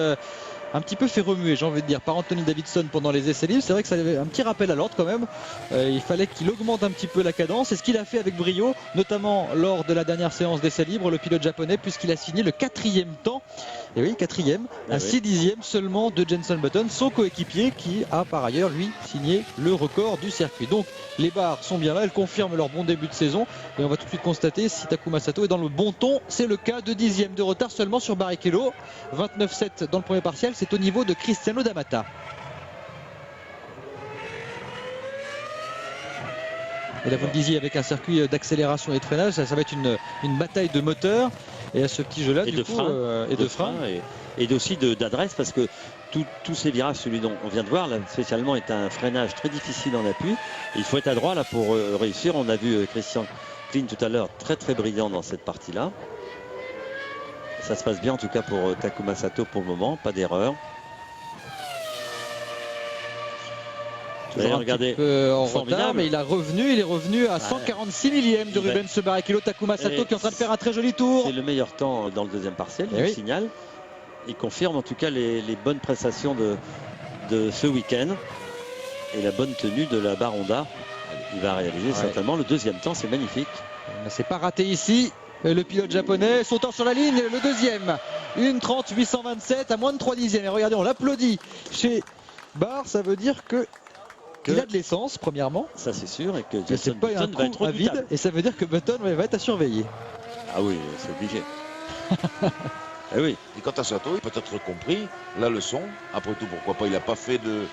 un petit peu fait remuer, j'ai envie de dire, par Anthony Davidson pendant les essais libres. C'est vrai que ça avait un petit rappel à l'ordre quand même. Il fallait qu'il augmente un petit peu la cadence. C'est ce qu'il a fait avec brio, notamment lors de la dernière séance d'essais libres, le pilote japonais, puisqu'il a signé le 4e temps. Et oui, 4e, à 6 dixièmes seulement de Jenson Button, son coéquipier, qui a par ailleurs, lui, signé le record du circuit. Donc les barres sont bien là, elles confirment leur bon début de saison. Et on va tout de suite constater si Takuma Sato est dans le bon ton. C'est le cas, 2 dixièmes de retard seulement sur Barrichello. 29,7 dans le premier partiel, c'est au niveau de Cristiano D'Amata. Et là vous le disiez, avec un circuit d'accélération et de freinage, ça va être une bataille de moteur. Et à ce petit jeu là et de frein et aussi d'adresse, parce que tous ces virages, celui dont on vient de voir là, spécialement, est un freinage très difficile en appui. Et il faut être adroit là pour réussir. On a vu Christian Klein tout à l'heure, très très brillant dans cette partie là. Ça se passe bien en tout cas pour Takuma Sato pour le moment, pas d'erreur. Regardez, en retard, mais il est revenu à 146 millièmes de Rubens Barrichello. Takuma Sato qui est en train de faire un très joli tour. C'est le meilleur temps dans le 2e partiel, je signale. il confirme en tout cas les bonnes prestations de ce week-end et la bonne tenue de la Baronda. Il va réaliser certainement le deuxième temps, c'est magnifique. C'est pas raté ici. Le pilote japonais, son temps sur la ligne, le deuxième. 1:30.827 à moins de 3 dixièmes. Et regardez, on l'applaudit chez Barr, ça veut dire que il a de l'essence, premièrement. Ça c'est sûr, et que C'est Jason pas un Button va être coup à vide, redoutable. et ça veut dire que Button va être à surveiller. Ah oui, c'est obligé. Eh oui. Et quant à Sato, il peut être compris la leçon. Après tout, pourquoi pas, il n'a pas fait de...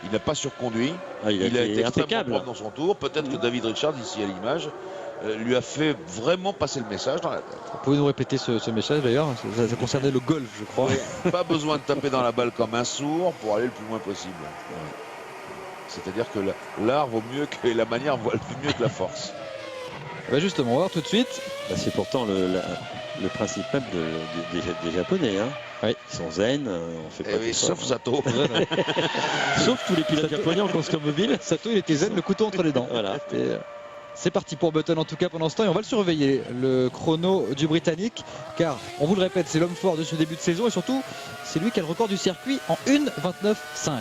Il n'a pas surconduit. Ah, il a été été extrêmement impeccable. propre dans son tour. Peut-être que David Richards, ici à l'image, lui a fait vraiment passer le message dans la tête. Vous pouvez nous répéter ce message d'ailleurs, ça concernait le golf, je crois. Pas besoin de taper dans la balle comme un sourd pour aller le plus loin possible. C'est-à-dire que l'art vaut mieux que la manière vaut mieux que la force. Bah justement, on va voir tout de suite. Bah, c'est pourtant le principe même des Japonais. Hein. Oui. Ils sont zen, on fait pas Eh oui, tout ça. sauf Sato. Sauf tous les pilotes japonais en course automobile. Sato, il était zen, le couteau entre les dents. Voilà. C'est parti pour Button en tout cas pendant ce temps, et on va le surveiller, le chrono du Britannique, car on vous le répète, c'est l'homme fort de ce début de saison, et surtout c'est lui qui a le record du circuit en 1:29.5.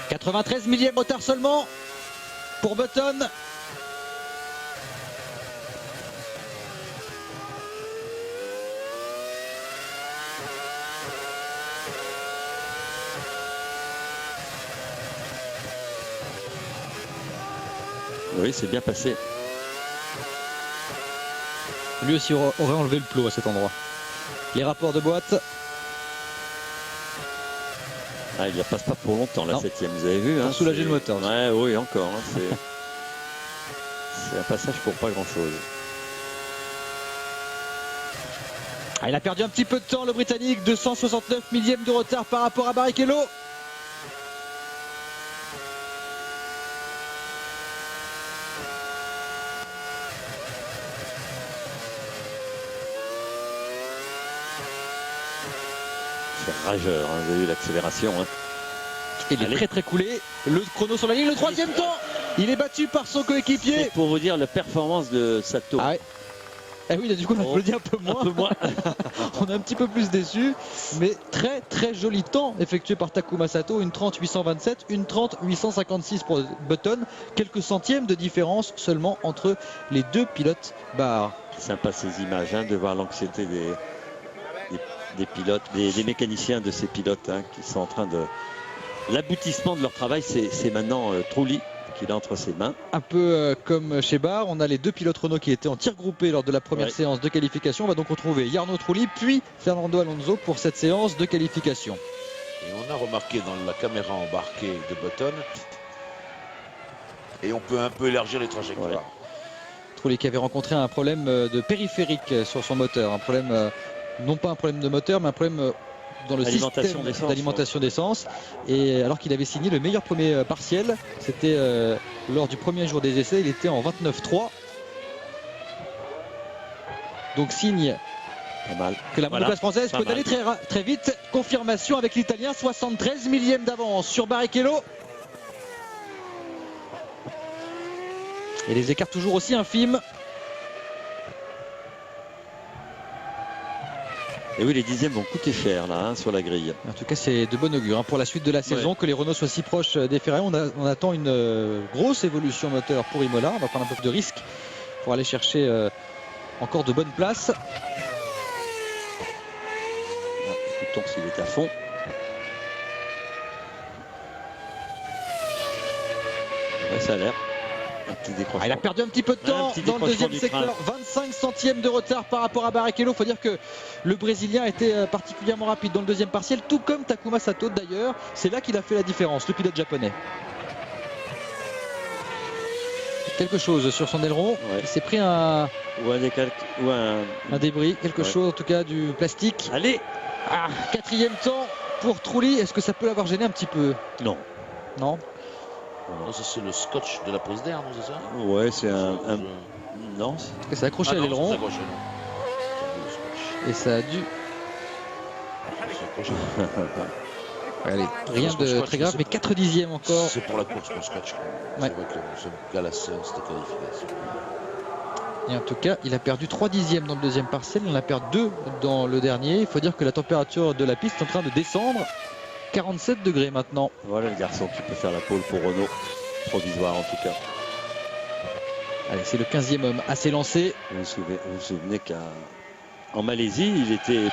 « 93 millième retard seulement pour Button. Oui, c'est bien passé. Lui aussi aurait enlevé le plot à cet endroit. Les rapports de boîte. Ah, il ne passe pas pour longtemps, la Non. 7e, vous avez vu. Pour soulager le moteur. Ouais, oui, encore. Hein, c'est un passage pour pas grand-chose. Ah, il a perdu un petit peu de temps, le Britannique, 269 millièmes de retard par rapport à Barrichello. C'est rageur, hein, vous avez vu l'accélération. Hein. Il est très très coulé. Le chrono sur la ligne, le troisième temps. Il est battu par son coéquipier. C'est pour vous dire la performance de Sato. Ah ouais. Eh oui, du coup, on applaudit un peu moins. Un peu moins. On est un petit peu plus déçus, mais très très joli temps effectué par Takuma Sato, 1:30.827, 1:30.856 pour Button, quelques centièmes de différence seulement entre les deux pilotes Barr. Sympa ces images, hein, de voir l'anxiété des pilotes, des mécaniciens de ces pilotes hein, qui sont en train de... L'aboutissement de leur travail, c'est maintenant Trulli qu'il a entre ses mains. Un peu comme chez Barr, on a les deux pilotes Renault qui étaient en tir groupé lors de la première séance de qualification. On va donc retrouver Jarno Trulli puis Fernando Alonso pour cette séance de qualification. Et on a remarqué dans la caméra embarquée de Button, et on peut un peu élargir les trajectoires. Ouais. Trulli qui avait rencontré un problème de périphérique sur son moteur, un problème, non pas un problème de moteur, mais un problème dans le système d'alimentation d'essence. Et alors qu'il avait signé le meilleur premier partiel, c'était lors du premier jour des essais, il était en 29.3. Donc signe pas mal que la monoplace française peut aller très vite. Confirmation avec l'Italien, 73 millièmes d'avance sur Barrichello. Et les écarts toujours aussi infimes. Et oui, les dixièmes vont coûter cher là, hein, sur la grille. En tout cas, c'est de bon augure hein, pour la suite de la saison, que les Renault soient si proches des Ferrari. On attend une grosse évolution moteur pour Imola. On va prendre un peu de risque pour aller chercher encore de bonnes places. Écoutons s'il est à fond. Ouais, ça a l'air. Un petit décrochement. Il a perdu un petit peu de temps dans le deuxième secteur. 25 centièmes de retard par rapport à Barrichello. Il faut dire que le Brésilien était particulièrement rapide dans le deuxième partiel, tout comme Takuma Sato d'ailleurs. C'est là qu'il a fait la différence, le pilote japonais. Quelque chose sur son aileron. Ouais. Il s'est pris un débris, quelque chose en tout cas du plastique. Allez, quatrième temps pour Trulli. Est-ce que ça peut l'avoir gêné un petit peu? Non. Non. Non, ça c'est le scotch de la prise d'air, non, c'est ça? Ouais, c'est un... Non. Parce que ça a accroché à l'aileron. Et ça a dû Allez, rien de très grave, mais 4 dixièmes encore. C'est pour la course qu'on scratch. Ouais. C'est vrai que nous sommes qu'à la séance de qualification. Et en tout cas, il a perdu 3 dixièmes dans le deuxième partiel, il en a perdu 2 dans le dernier. Il faut dire que la température de la piste est en train de descendre. 47 degrés maintenant. Voilà le garçon qui peut faire la pole pour Renault. Provisoire en tout cas. Allez, c'est le 15e homme à s'élancer. Vous vous souvenez qu'en Malaisie, il était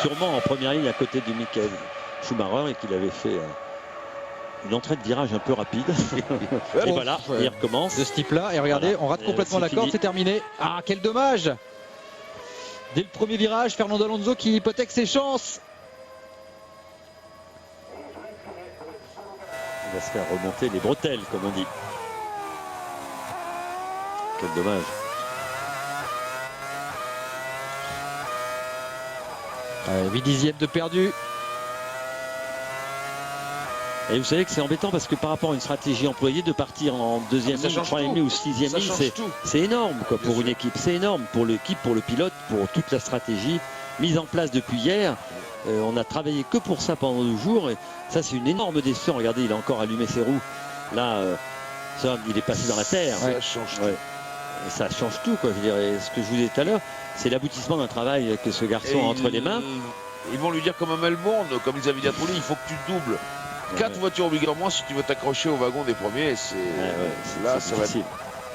sûrement en première ligne à côté de Michael Schumacher et qu'il avait fait une entrée de virage un peu rapide. Et voilà, il recommence. De ce type-là. Et regardez, Voilà. on rate complètement la corde, c'est terminé. Ah, quel dommage! Dès le premier virage, Fernando Alonso qui hypothèque ses chances. Il va se faire remonter les bretelles, comme on dit. Quel dommage. Allez, 8 dixièmes de perdu. Et vous savez que c'est embêtant parce que par rapport à une stratégie employée de partir en deuxième Ça ligne, change troisième tout. ligne ou sixième Ça ligne, change tout. c'est énorme quoi, Bien pour sûr. une équipe. C'est énorme pour l'équipe, pour le pilote, pour toute la stratégie mise en place depuis hier. On a travaillé que pour ça pendant 2 jours. Et ça, c'est une énorme décision. Regardez, il a encore allumé ses roues. Là, ça, il est passé dans la terre. Ça change tout. Ouais. Et ça change tout, quoi. Je veux dire, et ce que je vous disais tout à l'heure, c'est l'aboutissement d'un travail que ce garçon a entre les mains. Ils vont lui dire comme à Melbourne, comme ils avaient dit à Trulli, il faut que tu doubles. 4 voitures obligatoirement si tu veux t'accrocher au wagon des premiers. Là, ça va être difficile.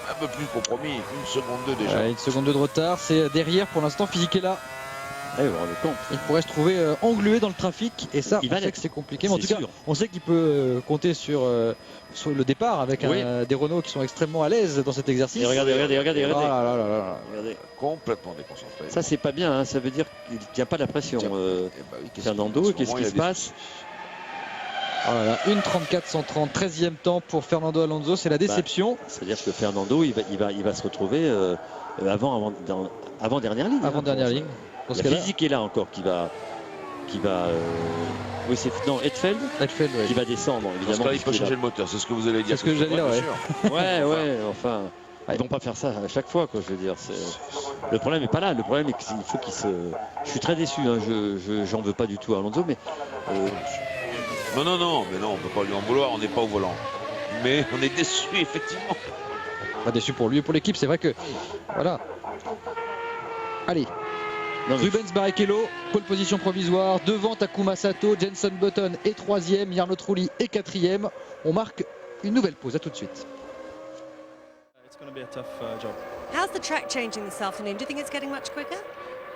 un peu plus compromis. 1 seconde 2 déjà. Ouais, 1 seconde 2 de retard, c'est derrière pour l'instant. Physique est là. Vous vous rendez compte. Il pourrait se trouver englué dans le trafic et ça, Il on va sait l'être. que c'est compliqué. Mais en C'est tout cas, sûr. on sait qu'il peut compter sur le départ avec Oui. des Renault qui sont extrêmement à l'aise dans cet exercice. Et regardez. Oh là là là là. Regardez. Complètement déconcentré. Ça, c'est pas bien. Hein. Ça veut dire qu'il ne tient pas la pression. Eh ben oui, Fernando, qu'est-ce qui se passe? Oh là là, 1,34 130, 13e temps pour Fernando Alonso, c'est la déception. C'est-à-dire que Fernando, il va se retrouver avant dernière ligne. Avant dernière ligne. Dans ce cas-là, Physique est là encore qui va oui, c'est Hetfield Hetfield, ouais. qui va descendre Dans ce évidemment. cas, il faut changer le moteur, c'est ce que vous allez dire. C'est ce que j'allais dire, ouais. Ouais, enfin, ils vont pas faire ça à chaque fois, quoi. Je veux dire, le problème n'est pas là. Le problème est qu'il faut qu'il se. Je suis très déçu. Hein. J'en veux pas du tout à Alonso, mais. Non, mais non, on peut pas lui en vouloir, on n'est pas au volant. Mais on est déçu, effectivement. Pas déçu pour lui et pour l'équipe, c'est vrai que. Voilà. Allez. Rubens Barrichello, pole position provisoire, devant Takuma Sato, Jenson Button est 3e, Jarno Trulli est 4e. On marque une nouvelle pause, à tout de suite. It's going to be a tough job. How's the track changing this afternoon? Do you think it's getting much quicker?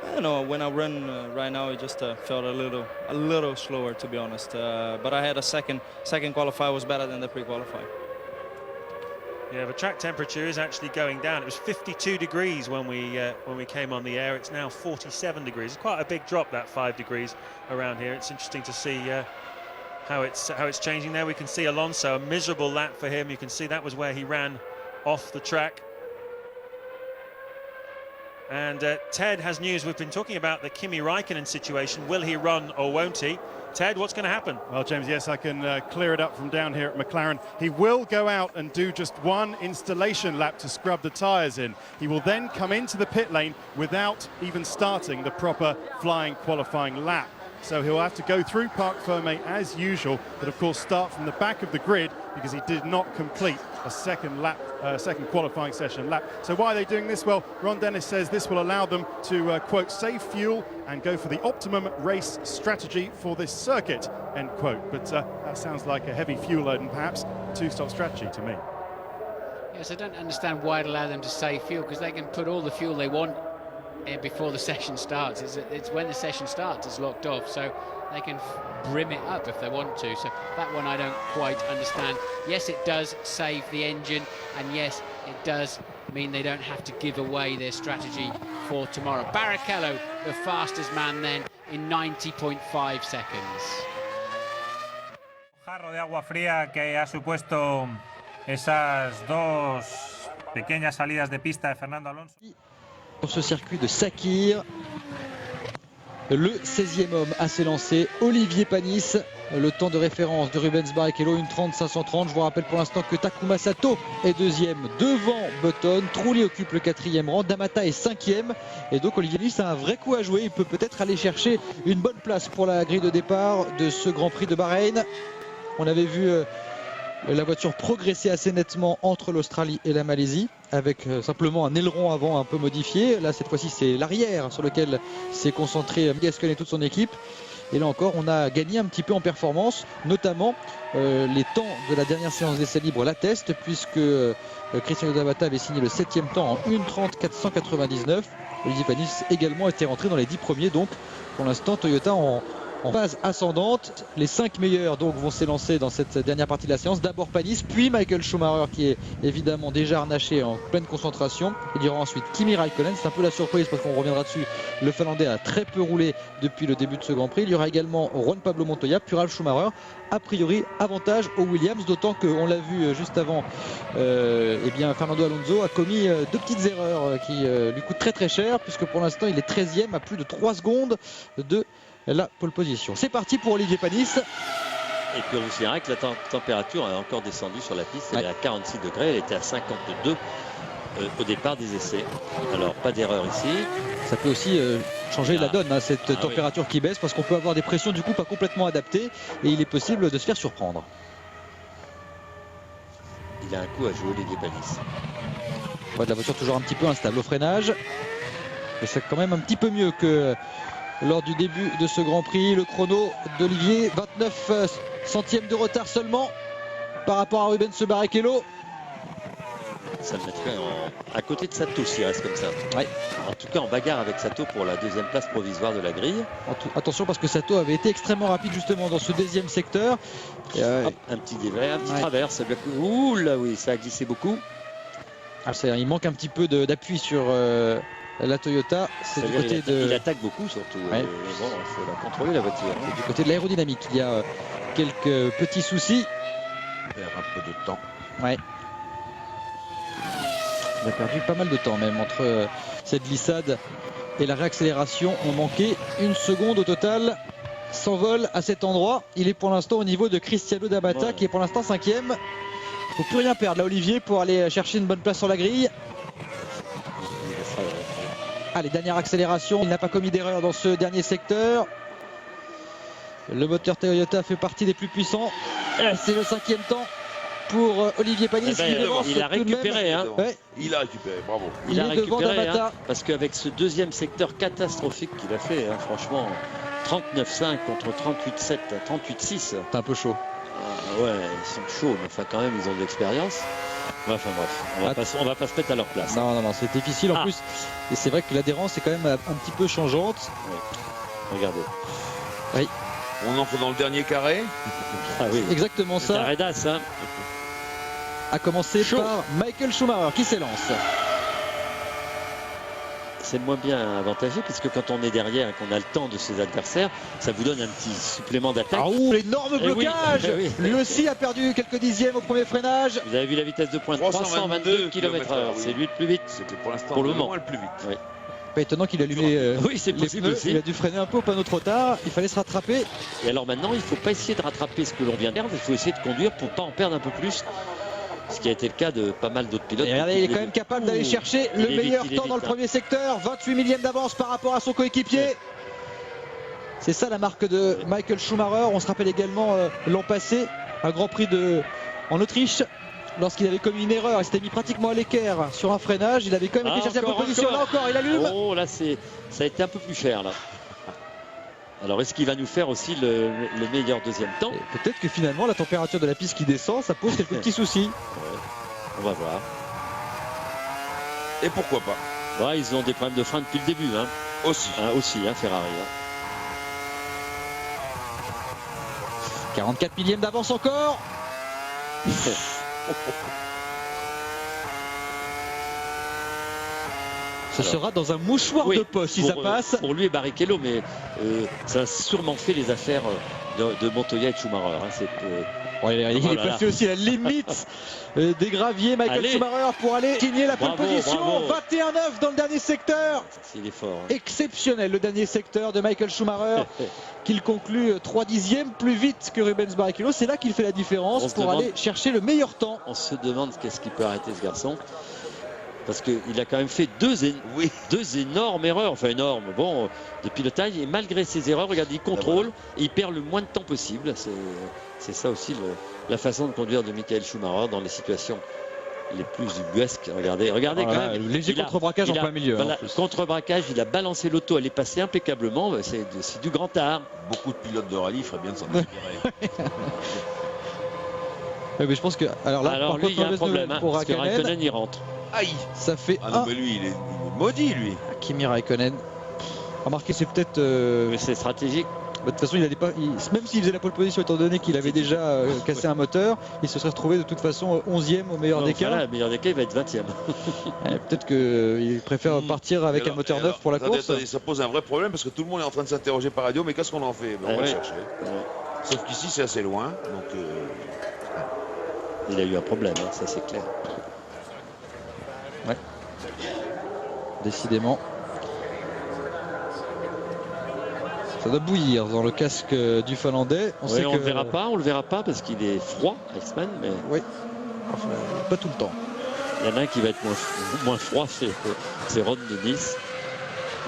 I don't know, when I run right now, it just felt a little slower, to be honest. But I had a second qualifier was better than the pre-qualifier. Yeah, the track temperature is actually going down. It was 52 degrees when we came on the air. It's now 47 degrees. It's quite a big drop, that 5 degrees around here. It's interesting to see how it's changing there. We can see Alonso, a miserable lap for him. You can see that was where he ran off the track. And Ted has news. We've been talking about the Kimi Raikkonen situation. Will he run or won't he? Ted, what's going to happen? Well, James, yes, I can clear it up from down here at McLaren. He will go out and do just one installation lap to scrub the tyres in. He will then come into the pit lane without even starting the proper flying qualifying lap. So he'll have to go through Parc Fermé as usual, but of course start from the back of the grid because he did not complete a second qualifying session lap. So why are they doing this? Well, Ron Dennis says this will allow them to, quote, save fuel and go for the optimum race strategy for this circuit, end quote. But that sounds like a heavy fuel load and perhaps a two-stop strategy to me. Yes, I don't understand why it allow them to save fuel, because they can put all the fuel they want before the session starts. It's when the session starts it's locked off, so they can brim it up if they want to. So that one I don't quite understand. Yes, it does save the engine, and yes, it does mean they don't have to give away their strategy for tomorrow. Barrichello, the fastest man then, in 90.5 seconds. Jarro de agua fría que ha supuesto esas dos pequeñas salidas de pista de Fernando Alonso. Sur ce circuit de Sakir, le 16e homme à s'élancer, Olivier Panis, le temps de référence de Rubens Barrichello, 1:30.530. Je vous rappelle pour l'instant que Takuma Sato est deuxième devant Button. Trulli occupe le 4e rang, D'Amata est 5e. Et donc Olivier Nice a un vrai coup à jouer. Il peut peut-être aller chercher une bonne place pour la grille de départ de ce Grand Prix de Bahreïn. On avait vu la voiture progresser assez nettement entre l'Australie et la Malaisie, avec simplement un aileron avant un peu modifié. Là, cette fois-ci, c'est l'arrière sur lequel s'est concentré Gascoigne et toute son équipe. Et là encore, on a gagné un petit peu en performance, notamment les temps de la dernière séance d'essai libre l'attestent, puisque Cristiano D'Amata avait signé le 7e temps en 1:30.499. Olivier Panis également était rentré dans les 10 premiers, donc pour l'instant Toyota en phase ascendante. Les 5 meilleurs donc vont s'élancer dans cette dernière partie de la séance. D'abord Panis, puis Michael Schumacher qui est évidemment déjà harnaché en pleine concentration. Il y aura ensuite Kimi Raikkonen, c'est un peu la surprise parce qu'on reviendra dessus. Le Finlandais a très peu roulé depuis le début de ce Grand Prix. Il y aura également Juan Pablo Montoya, puis Ralf Schumacher. A priori, avantage aux Williams, d'autant qu'on l'a vu juste avant, eh bien Fernando Alonso a commis 2 petites erreurs qui lui coûtent très très cher, puisque pour l'instant il est 13e à plus de 3 secondes de la pole position. C'est parti pour Olivier Panis. Et puis on vous signalera que la température a encore descendu sur la piste. Elle est à 46 degrés, elle était à 52 au départ des essais. Alors pas d'erreur ici. Ça peut aussi changer la donne, hein, cette température qui baisse, parce qu'on peut avoir des pressions du coup pas complètement adaptées et il est possible de se faire surprendre. Il a un coup à jouer Olivier Panis. On voit de la voiture toujours un petit peu instable au freinage. Mais c'est quand même un petit peu mieux que lors du début de ce Grand Prix. Le chrono d'Olivier, 29 centièmes de retard seulement par rapport à Rubens Barrichello. Ça le mettrait à côté de Sato s'il reste comme ça. Ouais. En tout cas en bagarre avec Sato pour la 2e place provisoire de la grille. Attention parce que Sato avait été extrêmement rapide justement dans ce 2e secteur. Hop, un petit dévers, un petit travers. Ça ouh là oui, ça a glissé beaucoup. Ah, il manque un petit peu d'appui sur la Toyota. C'est du côté il attaque beaucoup surtout. Ouais. Bon, il faut la contrôler la voiture. C'est du côté de l'aérodynamique. Il y a quelques petits soucis. Il perd un peu de temps. Ouais. Il a perdu pas mal de temps même entre cette glissade et la réaccélération. On manquait 1 seconde au total. S'envole à cet endroit. Il est pour l'instant au niveau de Cristiano D'Amata qui est pour l'instant 5e. Il ne faut plus rien perdre là Olivier pour aller chercher une bonne place sur la grille. Allez, dernière accélération. Il n'a pas commis d'erreur dans ce dernier secteur. Le moteur Toyota fait partie des plus puissants. C'est le 5e temps pour Olivier Panis. Il a récupéré. Hein. Ouais. Il a récupéré, bravo. Il a récupéré, hein, parce qu'avec ce 2e secteur catastrophique qu'il a fait, hein, franchement, 39,5 contre 38,7, 38,6. C'est un peu chaud. Ouais, ils sont chauds, mais enfin quand même, ils ont de l'expérience. Enfin bref, on va pas se mettre à leur place. Non, c'est difficile en plus. Et c'est vrai que l'adhérence est quand même un petit peu changeante. Ouais. Regardez. Oui. On entre dans le dernier carré. Ah oui. Exactement ça. Un Redas, hein. A commencer par Michael Schumacher qui s'élance. C'est moins bien avantagé puisque quand on est derrière et qu'on a le temps de ses adversaires, ça vous donne un petit supplément d'attaque. Ah ouh, l'énorme blocage. Lui aussi a perdu quelques dixièmes au premier freinage. Vous avez vu la vitesse de pointe, 322 km/h. C'est lui le plus vite. C'était pour l'instant pour le moment le plus vite. Oui. Pas étonnant qu'il a allumé c'est possible aussi. Il a dû freiner un peu au panneau trop tard. Il fallait se rattraper. Et alors maintenant, il ne faut pas essayer de rattraper ce que l'on vient de perdre. Il faut essayer de conduire pour ne pas en perdre un peu plus. Ce qui a été le cas de pas mal d'autres pilotes. Et regardez, il est quand même capable d'aller chercher le meilleur temps dans le premier secteur. 28 millièmes d'avance par rapport à son coéquipier. Ouais. C'est ça la marque de Michael Schumacher. On se rappelle également l'an passé, un Grand Prix en Autriche. Lorsqu'il avait commis une erreur, il s'était mis pratiquement à l'équerre sur un freinage. Il avait quand même été chercher la position. Là encore, il allume. Oh là, ça a été un peu plus cher là. Alors est-ce qu'il va nous faire aussi le meilleur deuxième temps? Peut-être que finalement la température de la piste qui descend, ça pose quelques petits soucis. Ouais. On va voir. Et pourquoi pas? Ouais, ils ont des problèmes de frein depuis le début. Hein. Aussi, Ferrari. Hein. 44 millièmes d'avance encore. Ce sera dans un mouchoir de poche si ça passe. Pour lui et Barrichello, mais ça a sûrement fait les affaires de Montoya et de Schumacher. Hein. il est passé aussi à la limite des graviers. Michael Schumacher pour aller signer la pole position. 21-9 dans le dernier secteur. Il est fort. Exceptionnel le dernier secteur de Michael Schumacher qu'il conclut 3 dixièmes plus vite que Rubens Barrichello. C'est là qu'il fait la différence pour aller chercher le meilleur temps. On se demande qu'est-ce qui peut arrêter ce garçon. Parce qu'il a quand même fait deux énormes erreurs, enfin énormes, bon, de pilotage. Et malgré ces erreurs, regardez, il contrôle et il perd le moins de temps possible. C'est ça aussi la façon de conduire de Michael Schumacher dans les situations les plus ubuesques. Regardez quand même. Léger contre-braquage en plein milieu. Voilà, contre-braquage, il a balancé l'auto, elle est passée impeccablement. C'est du grand art. Beaucoup de pilotes de rallye feraient bien de s'en inspirer. Mais je pense que. Alors là, lui, il y a un problème. Pour parce que Raikkonen, il rentre. Aïe. Ça fait non, mais lui, il est maudit, lui. Kimi Raikkonen. Remarquez, c'est peut-être. C'est stratégique. De toute façon, même s'il faisait la pole position, étant donné qu'il avait déjà cassé un moteur, il se serait retrouvé de toute façon 11e au meilleur des cas. Voilà, le meilleur des cas, il va être 20e. Peut-être qu'il préfère partir avec un moteur neuf pour la course. Attendez, ça pose un vrai problème parce que tout le monde est en train de s'interroger par radio, mais qu'est-ce qu'on en fait? On va le chercher. Sauf qu'ici, c'est assez loin. Donc, il a eu un problème, ça c'est clair. Ouais. Décidément. Ça doit bouillir dans le casque du Finlandais. On le verra pas parce qu'il est froid, Iceman, mais oui, enfin, pas tout le temps. Il y en a un qui va être moins froid, c'est Ron de Nice,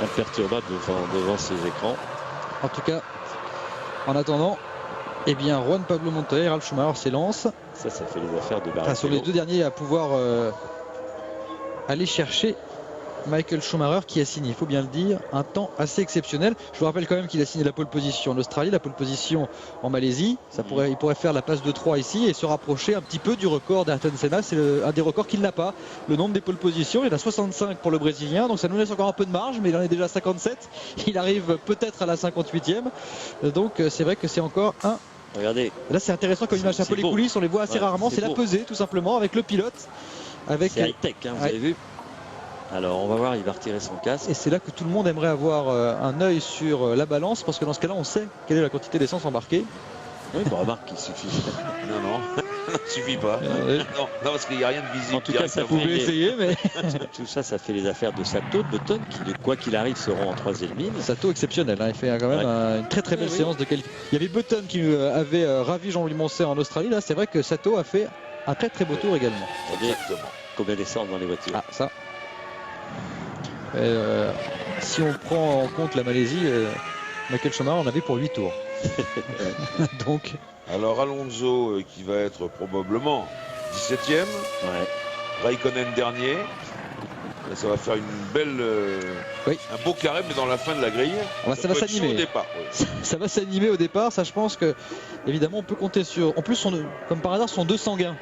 imperturbable devant ses écrans. En tout cas, en attendant, eh bien, Juan Pablo Montoya et Ralf Schumacher s'élancent. Ça fait les affaires de Barrichello. Sur les deux derniers à pouvoir aller chercher Michael Schumacher qui a signé, il faut bien le dire, un temps assez exceptionnel. Je vous rappelle quand même qu'il a signé la pole position en Australie, la pole position en Malaisie. Il pourrait faire la passe de 3 ici et se rapprocher un petit peu du record d'Ayrton Senna. C'est un des records qu'il n'a pas. Le nombre des pole positions, il a 65 pour le Brésilien, donc ça nous laisse encore un peu de marge, mais il en est déjà à 57. Il arrive peut-être à la 58e. Donc c'est vrai que c'est encore un... Regardez. Là c'est intéressant comme image, un peu les coulisses, on les voit assez rarement. C'est la pesée tout simplement avec le pilote. C'est high-tech, vous avez vu. Alors on va voir, il va retirer son casque. Et c'est là que tout le monde aimerait avoir un œil sur la balance, parce que dans ce cas-là on sait quelle est la quantité d'essence embarquée. Oui, bon, remarque qu'il suffit. Non, ça ne suffit pas. Non, parce qu'il n'y a rien de visible. En tout cas, ça pouvait essayer, mais tout ça fait les affaires de Sato, de Button, qui, quoi qu'il arrive, seront en 3e ligne. Sato exceptionnel, il fait quand même une très belle séance de qualité. Il y avait Button qui avait ravi Jean-Louis Moncey en Australie. Là, c'est vrai que Sato a fait un très beau tour également. Exactement. Combien d'essence dans les voitures? Ah, ça. Si on prend en compte la Malaisie, Michael Schumacher en avait pour 8 tours. Donc. Alors Alonso qui va être probablement 17e. Raikkonen dernier. Là, ça va faire une belle, un beau carré, mais dans la fin de la grille. Ça va s'animer au départ. Ça va s'animer au départ. Ça, je pense que évidemment, on peut compter sur. En plus, comme par hasard, sont deux sanguins.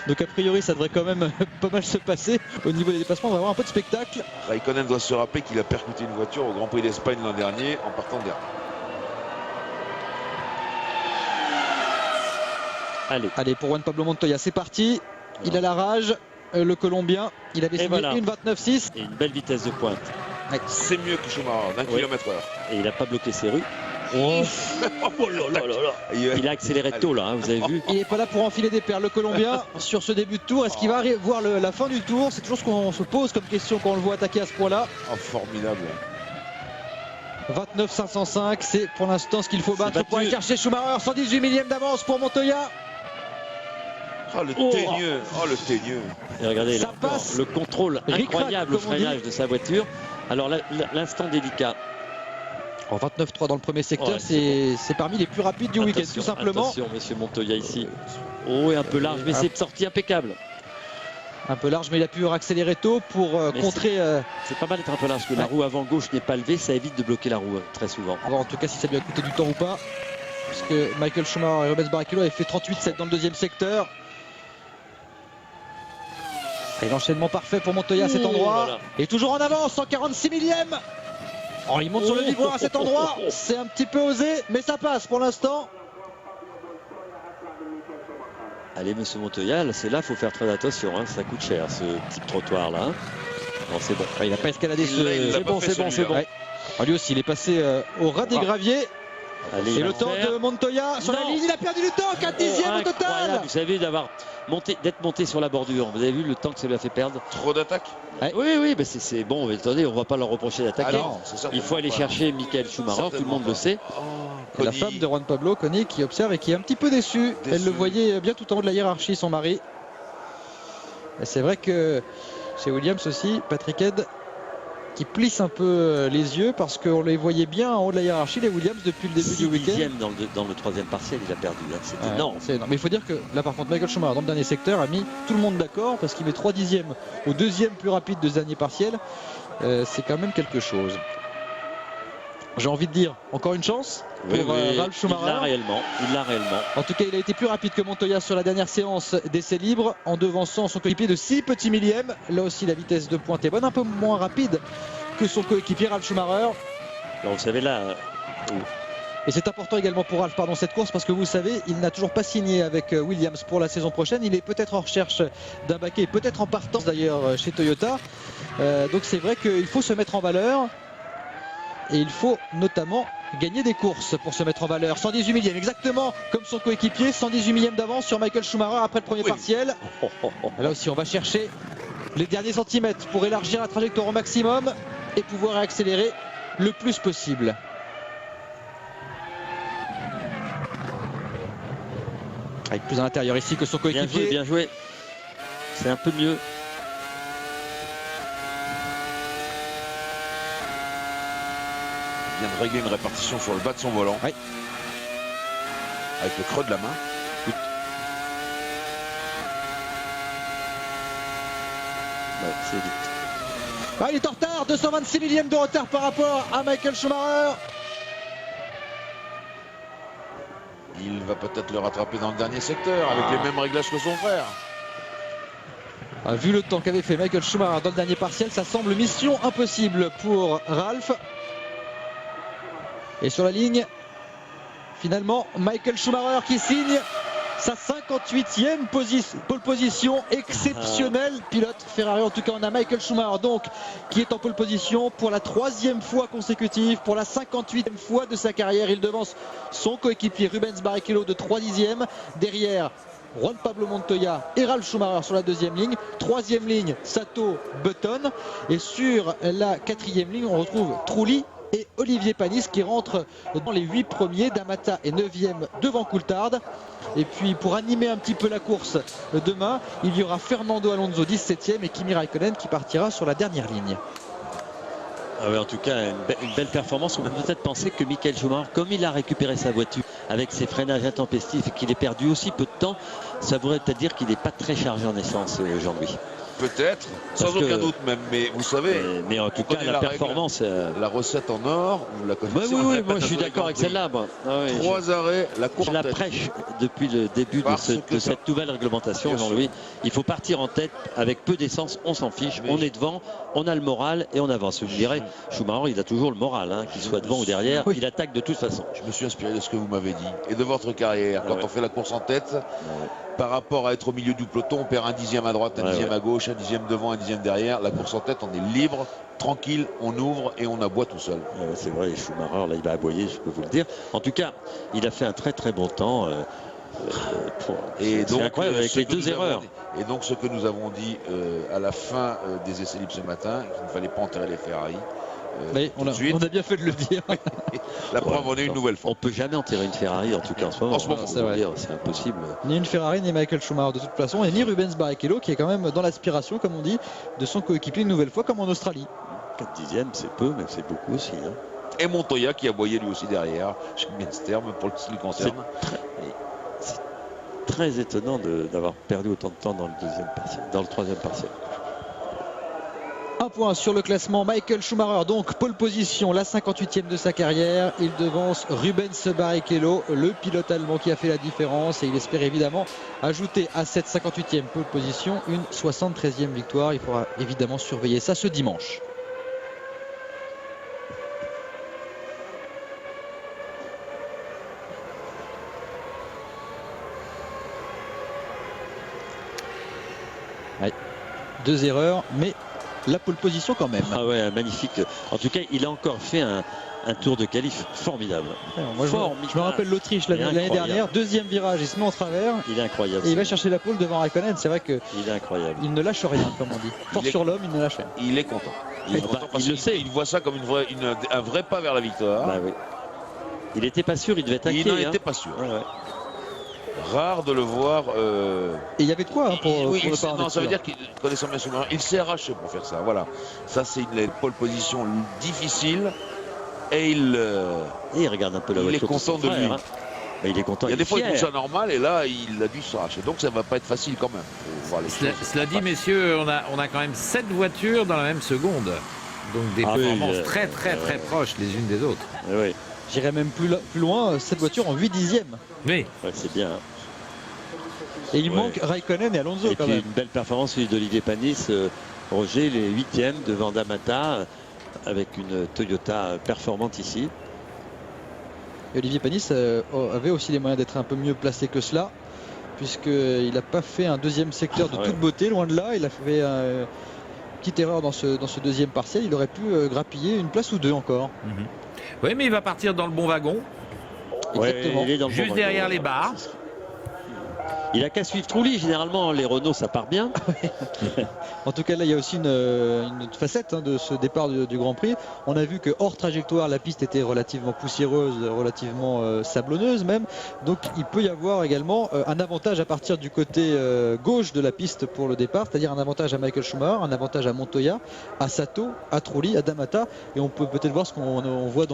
Donc a priori, ça devrait quand même pas mal se passer au niveau des dépassements. On va avoir un peu de spectacle. Raikkonen doit se rappeler qu'il a percuté une voiture au Grand Prix d'Espagne l'an dernier en partant dernier. Allez, pour Juan Pablo Montoya, c'est parti. Il a la rage. Le Colombien, il avait signé une 29,6. Et une belle vitesse de pointe. C'est mieux que Schumacher, d'un kilomètre heure. Et il n'a pas bloqué ses rues. Il a accéléré tôt là, vous avez vu. Il n'est pas là pour enfiler des perles, le Colombien, sur ce début de tour. Est-ce qu'il va voir la fin du tour? C'est toujours ce qu'on se pose comme question quand on le voit attaquer à ce point-là. Formidable. 29,505, c'est pour l'instant ce qu'il faut battre pour aller chercher Schumacher. 118 millième d'avance pour Montoya. Oh le teigneux, le teigneux. Et regardez là, le contrôle incroyable au freinage de sa voiture. Alors l'instant délicat. En 29,3 dans le premier secteur, c'est parmi les plus rapides du week-end, tout simplement. Attention, monsieur Montoya ici. Et un peu large, mais c'est sorti impeccable. Un peu large, mais il a pu accélérer tôt pour contrer. C'est pas mal d'être un peu large, parce que la roue avant gauche n'est pas levée, ça évite de bloquer la roue très souvent. En tout cas, si ça lui a coûté du temps ou pas, puisque Michael Schumacher et Rubens Barrichello avaient fait 38,7 dans le deuxième secteur. Et l'enchaînement parfait pour Montoya à cet endroit. Voilà. Et toujours en avance, 146 millième. Il monte sur le vibreur à cet endroit. C'est un petit peu osé, mais ça passe pour l'instant. Allez, monsieur Montoya, c'est là, il faut faire très attention. Ça coûte cher, ce petit trottoir là. Non, c'est bon. Il n'a pas escaladé ce. C'est bon. Lui aussi, il est passé au ras des graviers. Allez, Et le temps de Montoya sur la ligne, il a perdu du temps, 4 dixièmes au total. Vous savez, d'être monté sur la bordure. Vous avez vu le temps que ça lui a fait perdre. Trop d'attaques. Oui, mais c'est bon. Mais attendez, on ne va pas leur reprocher d'attaquer. Il faut aller chercher Michael Schumacher, tout le monde le sait. Et la femme de Juan Pablo, Connie, qui observe et qui est un petit peu déçue. Elle le voyait bien tout en haut de la hiérarchie, son mari. Et c'est vrai que chez Williams aussi, Patrick Head qui plisse un peu les yeux parce qu'on les voyait bien en haut de la hiérarchie, les Williams, depuis le début du week-end. Dans le troisième partiel, il a perdu. C'est énorme. Mais il faut dire que là, par contre, Michael Schumacher, dans le dernier secteur, a mis tout le monde d'accord parce qu'il met 3 dixièmes au deuxième plus rapide de ce dernier partiel. C'est quand même quelque chose. J'ai envie de dire, encore une chance pour Ralf Schumacher. Il l'a réellement. En tout cas, il a été plus rapide que Montoya sur la dernière séance d'essai libre, en devançant son coéquipier de 6 petits millièmes. Là aussi, la vitesse de pointe est bonne, un peu moins rapide que son coéquipier Ralf Schumacher. Vous savez là. Et c'est important également pour Ralf, cette course, parce que vous savez, il n'a toujours pas signé avec Williams pour la saison prochaine. Il est peut-être en recherche d'un baquet, peut-être en partance d'ailleurs chez Toyota. Donc c'est vrai qu'il faut se mettre en valeur. Et il faut notamment gagner des courses pour se mettre en valeur. 118 millièmes, exactement comme son coéquipier. 118 millièmes d'avance sur Michael Schumacher après le premier partiel. Là aussi, on va chercher les derniers centimètres pour élargir la trajectoire au maximum et pouvoir accélérer le plus possible. Avec plus à l'intérieur ici que son coéquipier. Bien joué. C'est un peu mieux. Il vient de régler une répartition sur le bas de son volant. Oui. Avec le creux de la main. C'est vite. Il est en retard, 226 millièmes de retard par rapport à Michael Schumacher. Il va peut-être le rattraper dans le dernier secteur avec les mêmes réglages que son frère. Vu le temps qu'avait fait Michael Schumacher dans le dernier partiel, ça semble mission impossible pour Ralf. Et sur la ligne, finalement, Michael Schumacher qui signe sa 58e pole position, exceptionnel pilote Ferrari. En tout cas, on a Michael Schumacher donc qui est en pole position pour la 3e fois consécutive, pour la 58e fois de sa carrière. Il devance son coéquipier Rubens Barrichello de 3 dixièmes. Derrière, Juan Pablo Montoya et Ralf Schumacher sur la 2e ligne. 3e ligne, Sato Button. Et sur la 4e ligne, on retrouve Trulli et Olivier Panis qui rentrent dans les 8 premiers. D'Amata est 9e devant Coulthard. Et puis pour animer un petit peu la course demain, il y aura Fernando Alonso 17e et Kimi Raikkonen qui partira sur la dernière ligne. En tout cas, une belle performance. On peut peut-être penser que Michael Schumacher, comme il a récupéré sa voiture avec ses freinages intempestifs et qu'il ait perdu aussi peu de temps, ça voudrait peut-être dire qu'il n'est pas très chargé en essence aujourd'hui. Peut-être, sans aucun doute même, mais vous savez, mais en tout cas la performance, la recette en or, vous la connaissez. Oui, moi je suis d'accord avec celle-là. 3 arrêts, la course. Je la prêche depuis le début de cette nouvelle réglementation, Jean-Louis. Il faut partir en tête avec peu d'essence, on s'en fiche, on est devant, on a le moral et on avance. Je dirais, Schumacher, il a toujours le moral, qu'il soit devant ou derrière, il attaque de toute façon. Je me suis inspiré de ce que vous m'avez dit et de votre carrière. Quand on fait la course en tête, par rapport à être au milieu du peloton, on perd un dixième à droite, un dixième à gauche, un dixième devant, un dixième derrière. La course en tête, on est libre, tranquille, on ouvre et on aboie tout seul. C'est vrai, Schumacher, là, il va aboyer, je peux vous le dire. En tout cas, il a fait un très très bon temps. Et donc, incroyable avec les 2 erreurs. Et donc, ce que nous avons dit à la fin des essais libres ce matin, qu'il ne fallait pas enterrer les Ferrari. On a bien fait de le dire. La preuve, on est une nouvelle fois. On peut jamais enterrer une Ferrari en tout cas en ce moment. C'est impossible. Ni une Ferrari ni Michael Schumacher de toute façon, et ni Rubens Barrichello qui est quand même dans l'aspiration, comme on dit, de son coéquipier une nouvelle fois, comme en Australie. 4 dixièmes, c'est peu, mais c'est beaucoup aussi. Et Montoya qui aboyait lui aussi derrière, chez Miensterm pour ce qui le concerne. C'est très étonnant d'avoir perdu autant de temps dans le 3e partiel. Un point sur le classement, Michael Schumacher, donc pole position, la 58e de sa carrière. Il devance Rubens Barrichello, le pilote allemand qui a fait la différence, et il espère évidemment ajouter à cette 58e pole position une 73e victoire. Il faudra évidemment surveiller ça ce dimanche. Ouais, 2 erreurs, mais la pole position quand même. Ah ouais, magnifique. En tout cas, il a encore fait un tour de qualif formidable. Moi, je me rappelle l'Autriche l'année dernière, deuxième virage, il se met en travers. Il est incroyable. Et il va chercher la pole devant Raikkonen. C'est vrai que il est incroyable. Il ne lâche rien, comme on dit. Fort sur l'homme, il ne lâche rien. Il est content. Il est content parce qu'il voit ça comme un vrai pas vers la victoire. Bah oui. Il n'était pas sûr, il devait être inquiet. Il n'en était pas sûr. Ouais. Rare de le voir. Et il y avait de quoi pour le pas. Non, ça veut dire qu'il connaissant bien son il s'est arraché pour faire ça. Voilà. Ça, c'est une pole position difficile. Et il regarde un peu la voiture. Il est content de lui. Hein. Il est content. Il y a des fois, il trouve ça normal et là, il a dû s'arracher. Donc, ça ne va pas être facile quand même. Voir les cela dit, messieurs, on a quand même 7 voitures dans la même seconde. Donc, des performances très proches les unes des autres. Oui. J'irais même plus loin, cette voiture en 8 dixièmes. Oui. Ouais, c'est bien. Et il manque Raikkonen et Alonso et quand puis même. Une belle performance d'Olivier Panis. Roger, les 8e devant D'Amata avec une Toyota performante ici. Et Olivier Panis avait aussi les moyens d'être un peu mieux placé que cela, puisqu'il n'a pas fait un deuxième secteur de toute beauté, loin de là. Il a fait une petite erreur dans ce deuxième partiel. Il aurait pu grappiller une place ou deux encore. Oui, mais il va partir dans le bon wagon. Exactement. Il est dans le juste derrière les barres. Il a qu'à suivre Trulli, généralement les Renault ça part bien. En tout cas là il y a aussi une facette de ce départ du Grand Prix. On a vu que hors trajectoire la piste était relativement poussiéreuse, relativement sablonneuse même. Donc il peut y avoir également un avantage à partir du côté gauche de la piste pour le départ, c'est-à-dire un avantage à Michael Schumacher, un avantage à Montoya, à Sato, à Trulli, à D'Amata. Et on peut peut-être voir ce qu'on voit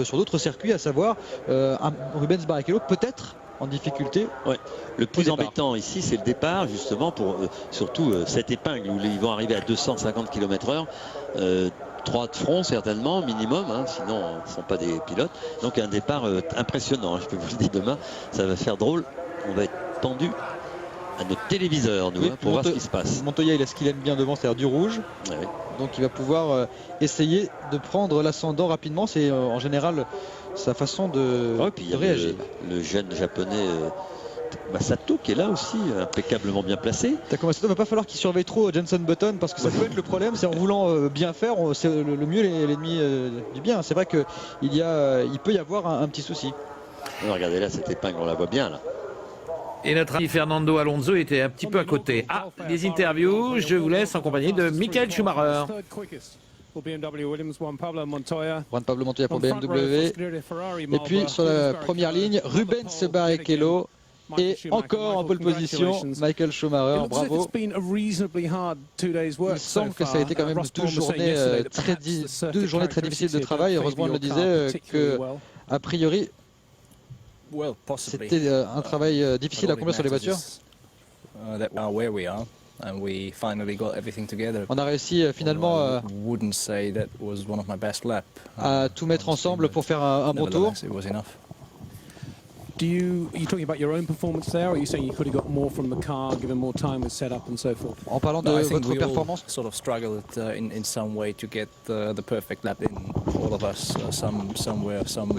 sur d'autres circuits, à savoir un Rubens Barrichello peut-être en difficulté. Ouais. Le plus embêtant ici, c'est le départ, justement, pour surtout cette épingle où ils vont arriver à 250 km/h. 3 de front, certainement, minimum, hein, sinon ce ne sont pas des pilotes. Donc un départ impressionnant, hein, je peux vous le dire demain. Ça va faire drôle. On va être tendu à notre téléviseur, nous, pour voir ce qui se passe. Montoya, il a ce qu'il aime bien devant, c'est-à-dire du rouge. Ouais. Donc il va pouvoir essayer de prendre l'ascendant rapidement. C'est en général sa façon de réagir. Le jeune japonais Sato qui est là aussi, impeccablement bien placé. Il ne va pas falloir qu'il surveille trop Jenson Button parce que ça peut être le problème. C'est en voulant bien faire, c'est le mieux l'ennemi du bien. C'est vrai qu'il peut y avoir un petit souci. Regardez là, cette épingle, on la voit bien là. Et notre ami Fernando Alonso était un petit peu à côté. Ah, les interviews, je vous laisse en compagnie de Michael Schumacher. Juan Pablo Montoya pour BMW. Et puis sur la première ligne, Rubens Barrichello. Et encore en pole position, Michael Schumacher, bravo. Il semble que ça a été quand même deux journées très difficiles de travail. Heureusement, on le disait, que a priori, c'était un travail difficile à accomplir sur les voitures. On a réussi finalement à tout mettre ensemble pour faire un bon tour. Are you talking about your own performance there, or are you saying you could have got more from the car, given more time with setup and so forth? En parlant de votre performance, sort of struggled in some way to get the perfect lap in all of us.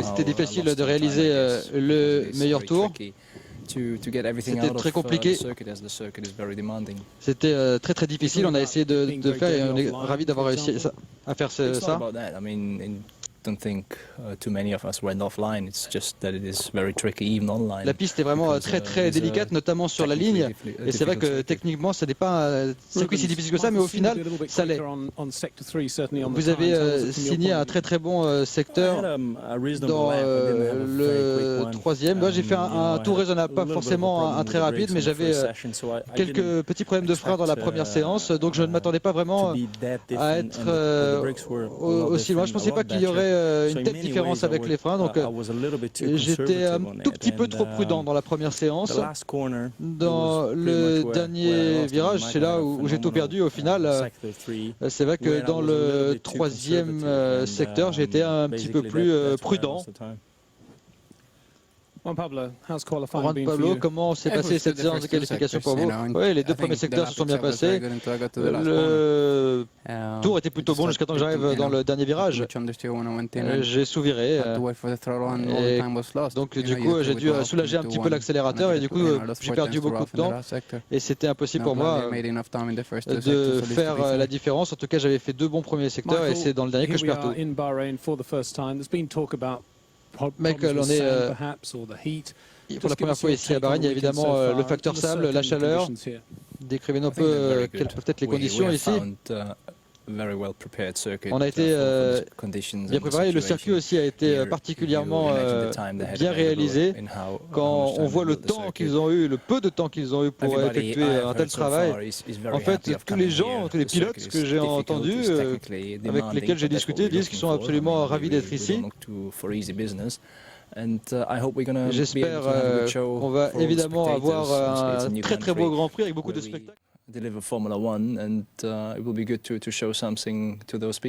C'était difficile de réaliser le meilleur tour. C'était très compliqué. C'était très difficile. On a essayé de faire et on est ravis d'avoir réussi à faire ça. Don't think too many of us went offline. It's just that it is very tricky even online. La piste est vraiment très délicate, notamment sur la ligne. Et c'est vrai que techniquement, ce n'est pas un circuit si difficile que ça, mais au final, ça l'est. Vous avez signé un très bon secteur dans le troisième. Moi, j'ai fait un tour raisonnable, pas forcément un très rapide, mais j'avais quelques petits problèmes de frein dans la première séance, donc je ne m'attendais pas vraiment à être aussi loin. Je ne pensais pas qu'il y aurait une telle différence avec les freins, donc j'étais un tout petit peu trop prudent dans la première séance. Dans le dernier virage, c'est là où j'ai tout perdu au final. C'est vrai que dans le troisième secteur, j'ai été un petit peu plus prudent. Juan Pablo, how's qualifying Juan been for Pablo, you? comment s'est passée cette séance de qualification pour vous? Oui, les deux premiers secteurs se sont bien passés. Le tour était plutôt bon jusqu'à temps que j'arrive dans le dernier virage. J'ai sous-viré. Donc du coup, j'ai dû soulager un petit peu l'accélérateur et du coup, j'ai perdu beaucoup de temps. Et c'était impossible pour moi de faire la différence. En tout cas, j'avais fait deux bons premiers secteurs et c'est dans le dernier que je perds tout. Michael, on est pour la première fois ici à Bahreïn. Il y a évidemment le facteur sable, la chaleur. Décrivez-nous un peu quelles peuvent être les conditions ici. On a été bien préparé. Le circuit aussi a été particulièrement bien réalisé. Quand on voit le temps qu'ils ont eu, le peu de temps qu'ils ont eu pour effectuer un tel travail, en fait, tous les gens, tous les pilotes que j'ai entendus, avec lesquels j'ai discuté, disent qu'ils sont absolument ravis d'être ici. J'espère qu'on va évidemment avoir un très très beau Grand Prix avec beaucoup de spectacles. Deliver Formula One, and it will be good to show something to those people.